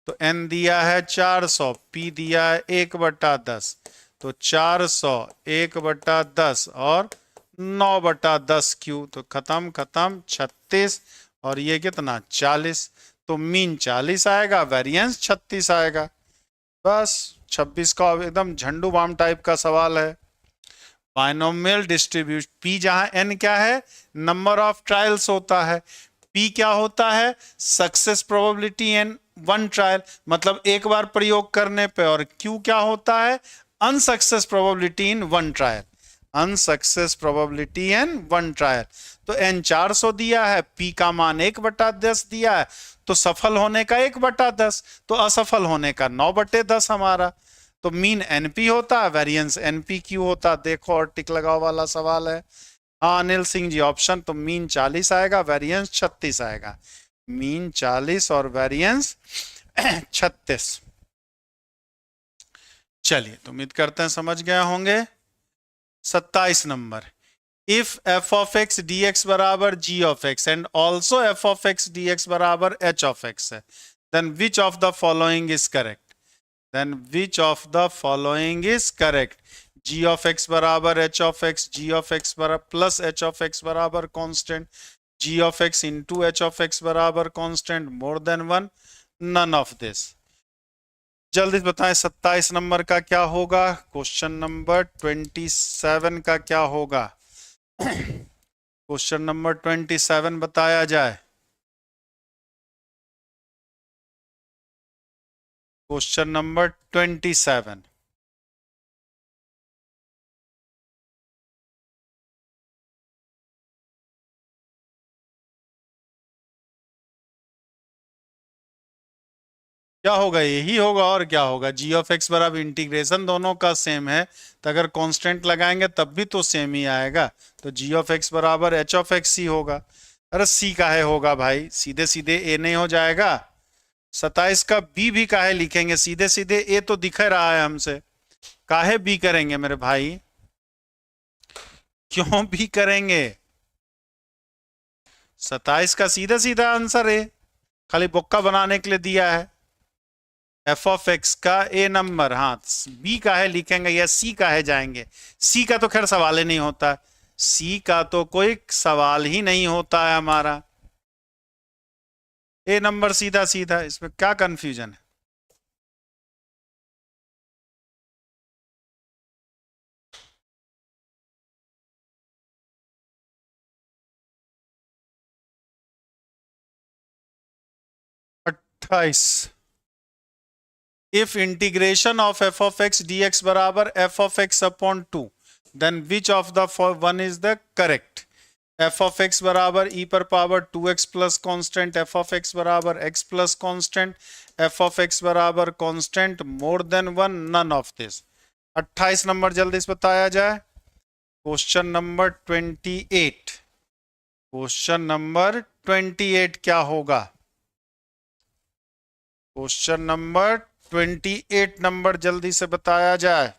तो n दिया है 400, p दिया है 1/10, तो 400 1/10 और 9/10 Q, तो खत्म खत्म 36, और ये कितना 40, तो मीन 40 आएगा, वेरिएंस 36 आएगा। बस 26 का एकदम झंडू बाम टाइप का सवाल है। बाइनोमियल डिस्ट्रीब्यूशन, P जहां n क्या है, नंबर ऑफ ट्रायल्स होता है, P क्या होता है, सक्सेस प्रोबेबिलिटी इन 1 ट्रायल, मतलब एक बार प्रयोग करने पे, और Q क्या होता है, unsuccess probability in 1 trial, unsuccess probability in 1 trial. तो n 400 दिया है, P का मान 1/10 दिया है, तो सफल होने का 1/10, तो असफल होने का 9/10 हमारा। तो मीन एनपी होता है, वेरिएंस एनपी क्यू होता। देखो और टिक लगाओ वाला सवाल है। हाँ अनिल सिंह जी ऑप्शन, तो मीन 40 आएगा, वेरिएंस 36 आएगा। मीन 40 और वेरिएंस 36। चलिए तो उम्मीद करते हैं समझ गए होंगे। 27 number, if F of X D X बराबर G of X and also F of X D X बराबर एच ऑफ एक्स है, then which of the following is correct? Then which of the following is correct? G of X बराबर H of X, G of X बराबर plus H of X बराबर constant, G of X into H of X बराबर constant, more than one, none of this. जल्दी बताएं 27 number का क्या होगा? Question number 27 का क्या होगा? क्वेश्चन नंबर 27 बताया जाए। Question number 27। क्या होगा? यही होगा और क्या होगा? जी ऑफ एक्स बराबर इंटीग्रेशन दोनों का सेम है, तो अगर कांस्टेंट लगाएंगे तब भी तो सेम ही आएगा। तो जी ऑफ एक्स बराबर एच ऑफ एक्स ही होगा। अरे सी काहे होगा भाई? सीधे सीधे ए नहीं हो जाएगा? 27 का बी भी काहे लिखेंगे? सीधे सीधे ए तो दिख रहा है हमसे, काहे बी करेंगे मेरे भाई? क्यों बी करेंगे? 27 का सीधा सीधा आंसर है, खाली बोक्का बनाने के लिए दिया है। एफ ऑफ एक्स का ए नंबर, हाँ बी का है लिखेंगे या सी का है जाएंगे? सी का तो खैर सवाल ही नहीं होता, सी का तो कोई सवाल ही नहीं होता है हमारा। ए नंबर सीधा सीधा, इसमें क्या कंफ्यूजन है? अट्ठाईस, if integration of F of X D X बराबर F of X upon 2, then which of the one is the correct? F of X बराबर ई पर power 2x plus constant, F of X बराबर x plus constant, F of X बराबर constant, more than one, none of this. 28 number जल्दी से बताया जाए। Question number 28। Question number 28 क्या होगा? क्वेश्चन नंबर 28 नंबर जल्दी से बताया जाए।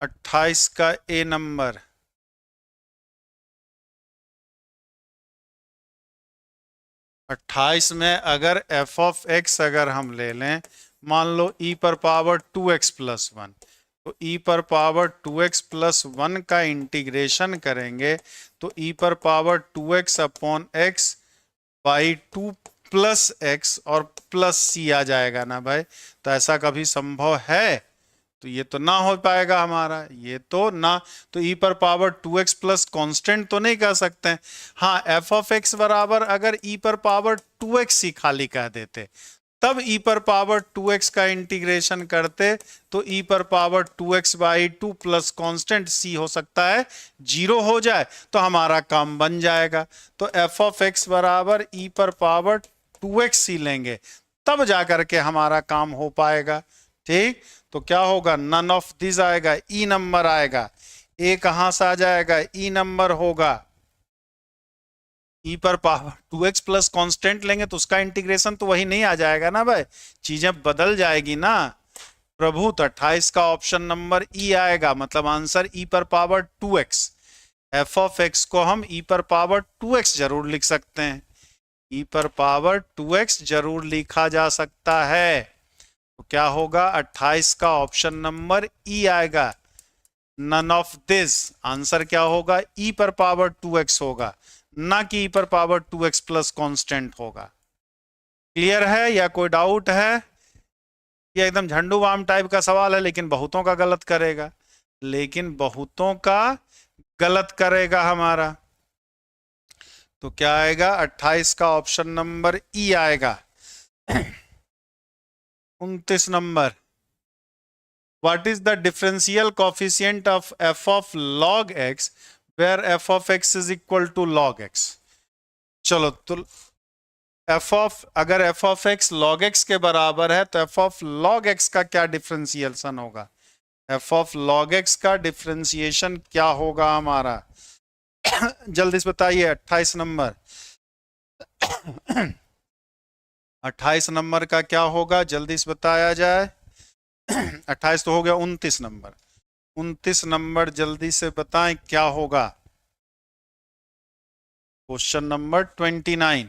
28 का ए नंबर, अट्ठाईस में अगर एफ ऑफ एक्स अगर हम ले लें, मान लो ई पर पावर 2x प्लस 1, तो ई पर पावर 2x प्लस 1 का इंटीग्रेशन करेंगे तो ई पर power 2x upon x by 2 plus x और प्लस सी आ जाएगा ना भाई? तो ऐसा कभी संभव है? तो ये तो ना हो पाएगा हमारा, ये तो ना। तो ई पर पावर 2x प्लस कॉन्स्टेंट तो नहीं कह सकते हैं। हाँ एफ ऑफ एक्स बराबर अगर ई पर पावर 2x ही खाली कह देते, तब ई पर पावर 2x का इंटीग्रेशन करते तो ई पर power 2x by 2 plus constant C हो सकता है 0 हो जाए, तो हमारा काम बन जाएगा। तो एफ ऑफ एक्स बराबर ई पर पावर 2x ही लेंगे, तब जाकर के हमारा काम हो पाएगा। ठीक, तो क्या होगा? नन ऑफ दिस आएगा, ई नंबर आएगा। ए कहां से आ जाएगा? ई नंबर होगा। ई पर पावर 2x प्लस कॉन्स्टेंट लेंगे तो उसका इंटीग्रेशन तो वही नहीं आ जाएगा ना भाई, चीजें बदल जाएगी ना प्रभु। तो 28 का ऑप्शन नंबर ई आएगा, मतलब आंसर ई पर power 2x। F of x को हम ई पर पावर 2x जरूर लिख सकते हैं, ई पर पावर 2x जरूर लिखा जा सकता है। तो क्या होगा? 28 का ऑप्शन नंबर ई आएगा, नन ऑफ दिस। आंसर क्या होगा? ई पर पावर 2x होगा, ना कि ई पर पावर 2x प्लस कांस्टेंट होगा। क्लियर है या कोई डाउट है? ये एकदम झंडू बाम टाइप का सवाल है, लेकिन बहुतों का गलत करेगा, लेकिन बहुतों का गलत करेगा हमारा। तो क्या आएगा? 28 का ऑप्शन नंबर ई आएगा। 29 number, what is the differential coefficient of F of log x where f of x is equal to log x? चलो तो अगर F of x log x के बराबर है तो एफ ऑफ लॉग एक्स का क्या डिफ्रेंसिएशन होगा? एफ ऑफ लॉग एक्स का डिफ्रेंसिएशन क्या होगा हमारा? जल्दी से बताइए। 28 नंबर 28 नंबर का क्या होगा? जल्दी से बताया जाए। 28 तो हो गया। 29 नंबर 29 नंबर जल्दी से बताएं क्या होगा? Question number 29।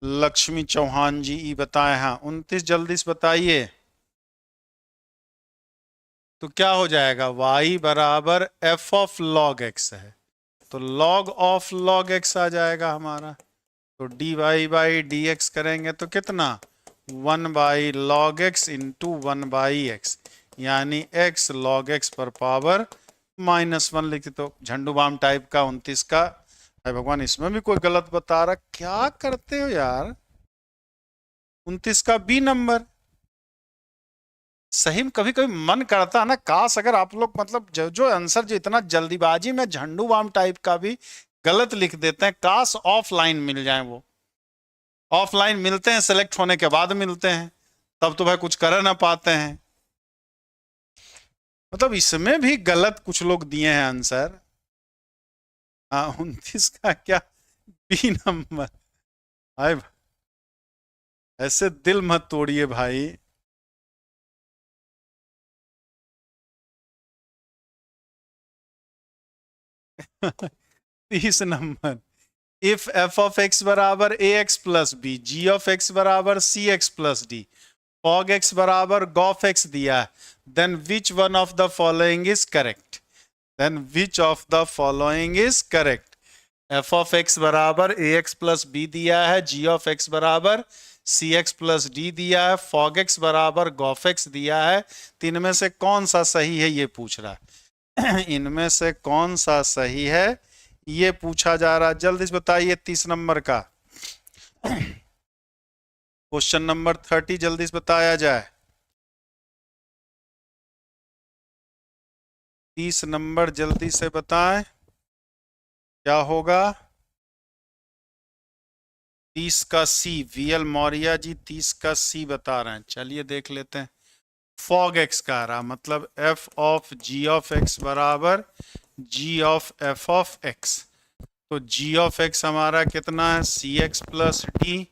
लक्ष्मी चौहान जी ई बताए। हाँ 29 जल्दी से बताइए। तो क्या हो जाएगा? y बराबर एफ ऑफ लॉग एक्स है तो लॉग ऑफ लॉग एक्स आ जाएगा हमारा। तो D Y by D X करेंगे तो कितना? 1 by log X into 1 by X, यानी x लॉग एक्स पर पावर -1 लिखते। तो झंडू बाम टाइप का 29 का है। भगवान इसमें भी कोई गलत बता रहा, क्या करते हो यार? 29 का बी नंबर सही में कभी कभी मन करता है ना, काश अगर आप लोग मतलब जो आंसर जो इतना जल्दीबाजी में झंडू बाम टाइप का भी गलत लिख देते हैं, काश ऑफलाइन मिल जाए। वो ऑफलाइन मिलते हैं, सेलेक्ट होने के बाद मिलते हैं, तब तो भाई कुछ कर ना पाते हैं। मतलब इसमें भी गलत कुछ लोग दिए हैं आंसर। हाँ 29 का क्या बी नंबर? हाय ऐसे दिल मत तोड़िए भाई। तीस number if F of X बराबर A X plus B, G of X बराबर C X plus D, fog X बराबर गॉफ एक्स दिया है, then which one of the following is correct? Then which of the following is correct? F of X बराबर A X plus B दिया है, जी of X बराबर C X plus D दिया है, fog X बराबर gof X दिया है। तो इनमें से कौन सा सही है ये पूछ रहा है। इनमें से कौन सा सही है ये पूछा जा रहा है। जल्दी से बताइए 30 नंबर का। क्वेश्चन नंबर 30 जल्दी से बताया जाए। 30 नंबर जल्दी से बताएं क्या होगा? 30 का सी, वीएल मौर्य जी 30 का सी बता रहे हैं। चलिए देख लेते हैं। फॉग एक्स का रहा मतलब F of G of X बराबर G of F of X. तो जी ऑफ एक्स हमारा कितना है? सी एक्स प्लस डी,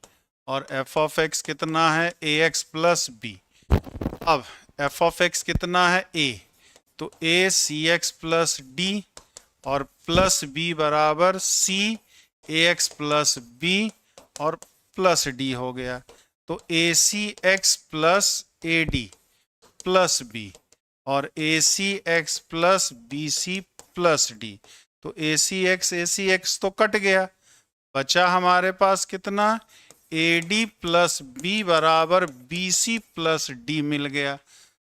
और एफ ऑफ एक्स कितना है? A X plus B. अब एफ ऑफ एक्स कितना है? ए, तो A C X plus D और प्लस बी बराबर C A X plus B और प्लस डी हो गया। तो A C X plus A D plus B और A C X plus B C plus D. तो A C x तो cut गया, बचा हमारे पास कितना? ए डी प्लस बी बराबर बी सी प्लस डी मिल गया।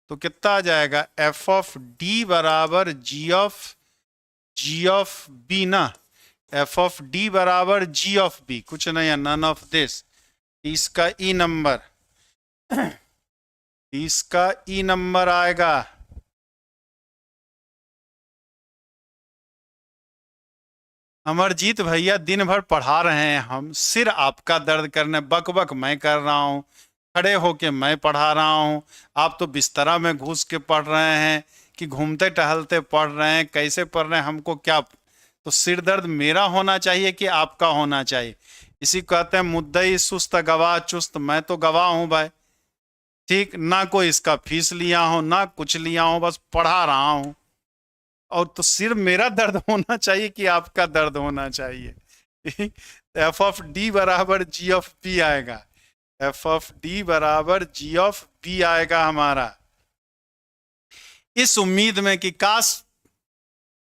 तो कितना आ जाएगा? एफ ऑफ डी बराबर जी ऑफ बी ना, एफ ऑफ डी बराबर जी ऑफ बी, कुछ नहीं है, नन ऑफ दिस। इसका ई नंबर, इसका ई नंबर आएगा। अमरजीत भैया दिन भर पढ़ा रहे हैं, हम सिर आपका दर्द करने, बक बक मैं कर रहा हूँ, खड़े होके मैं पढ़ा रहा हूँ, आप तो बिस्तरा में घुस के पढ़ रहे हैं कि घूमते टहलते पढ़ रहे हैं, कैसे पढ़ रहे हैं हमको क्या? तो सिर दर्द मेरा होना चाहिए कि आपका होना चाहिए? इसी को कहते हैं मुद्दई सुस्त गवाह चुस्त। मैं तो गवाह हूं भाई, ठीक ना, कोई इसका फीस लिया हो ना कुछ लिया हो, बस पढ़ा रहा हूं। और तो सिर मेरा दर्द होना चाहिए कि आपका दर्द होना चाहिए? ठीक, एफ ऑफ डी बराबर जी ऑफ बी आएगा, एफ ऑफ डी बराबर जी ऑफ बी आएगा हमारा। इस उम्मीद में कि काश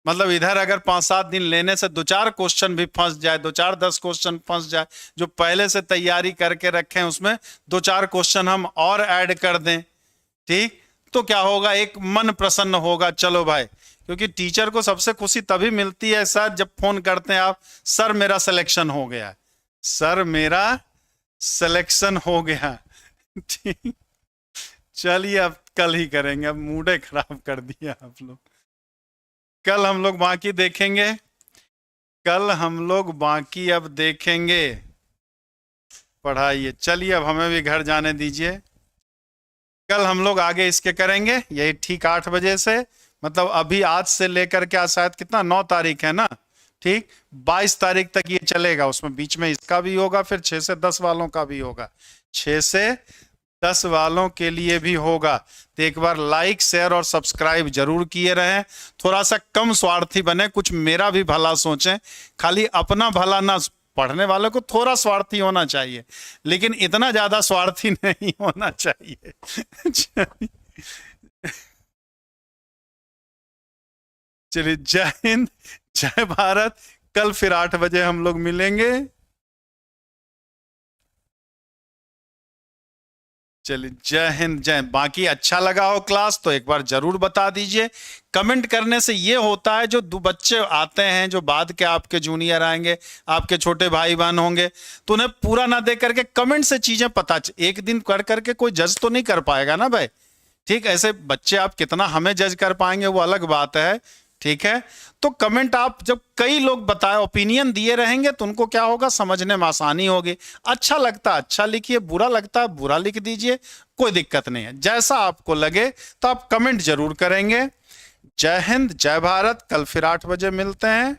मतलब इधर अगर 5-7 दिन लेने से 2-4 क्वेश्चन भी फंस जाए, 2-4-10 क्वेश्चन फंस जाए, जो पहले से तैयारी करके रखे हैं उसमें 2-4 क्वेश्चन हम और ऐड कर दें, ठीक, तो क्या होगा? एक मन प्रसन्न होगा, चलो भाई। क्योंकि टीचर को सबसे खुशी तभी मिलती है सर जब फोन करते हैं आप, सर मेरा सिलेक्शन हो गया, सर मेरा सिलेक्शन हो गया। ठीक, चलिए अब कल ही करेंगे, अब मूड खराब कर दिया आप लोग। कल हम लोग बाकी देखेंगे। कल हम लोग बाकी अब देखेंगे। पढ़ाइए, चलिए अब हमें भी घर जाने दीजिए। कल हम लोग आगे इसके करेंगे यही ठीक 8 बजे से, मतलब अभी आज से लेकर के आज शायद कितना 9 तारीख है ना, ठीक 22 तारीख तक ये चलेगा। उसमें बीच में इसका भी होगा, फिर 6 से 10 वालों का भी होगा, 6 से 10 वालों के लिए भी होगा। तो एक बार लाइक शेयर और सब्सक्राइब जरूर किए रहें। थोड़ा सा कम स्वार्थी बने, कुछ मेरा भी भला सोचें, खाली अपना भला ना। पढ़ने वालों को थोड़ा स्वार्थी होना चाहिए, लेकिन इतना ज्यादा स्वार्थी नहीं होना चाहिए। चलिए, जय हिंद, जय भारत। कल फिर 8 बजे हम लोग मिलेंगे। चलिए, जय हिंद, जय। बाकी अच्छा लगा हो क्लास तो एक बार जरूर बता दीजिए। कमेंट करने से ये होता है, जो दो बच्चे आते हैं जो बाद के आपके जूनियर आएंगे, आपके छोटे भाई बहन होंगे, तो उन्हें पूरा ना देख करके कमेंट से चीजें पता, एक दिन कर करके कोई जज तो नहीं कर पाएगा ना भाई। ठीक, ऐसे बच्चे आप कितना हमें जज कर पाएंगे वो अलग बात है। ठीक है, तो कमेंट आप जब कई लोग बताए ओपिनियन दिए रहेंगे तो उनको क्या होगा, समझने में आसानी होगी। अच्छा लगता है अच्छा लिखिए, बुरा लगता है बुरा लिख दीजिए, कोई दिक्कत नहीं है। जैसा आपको लगे तो आप कमेंट जरूर करेंगे। जय हिंद, जय भारत। कल फिर 8 बजे मिलते हैं।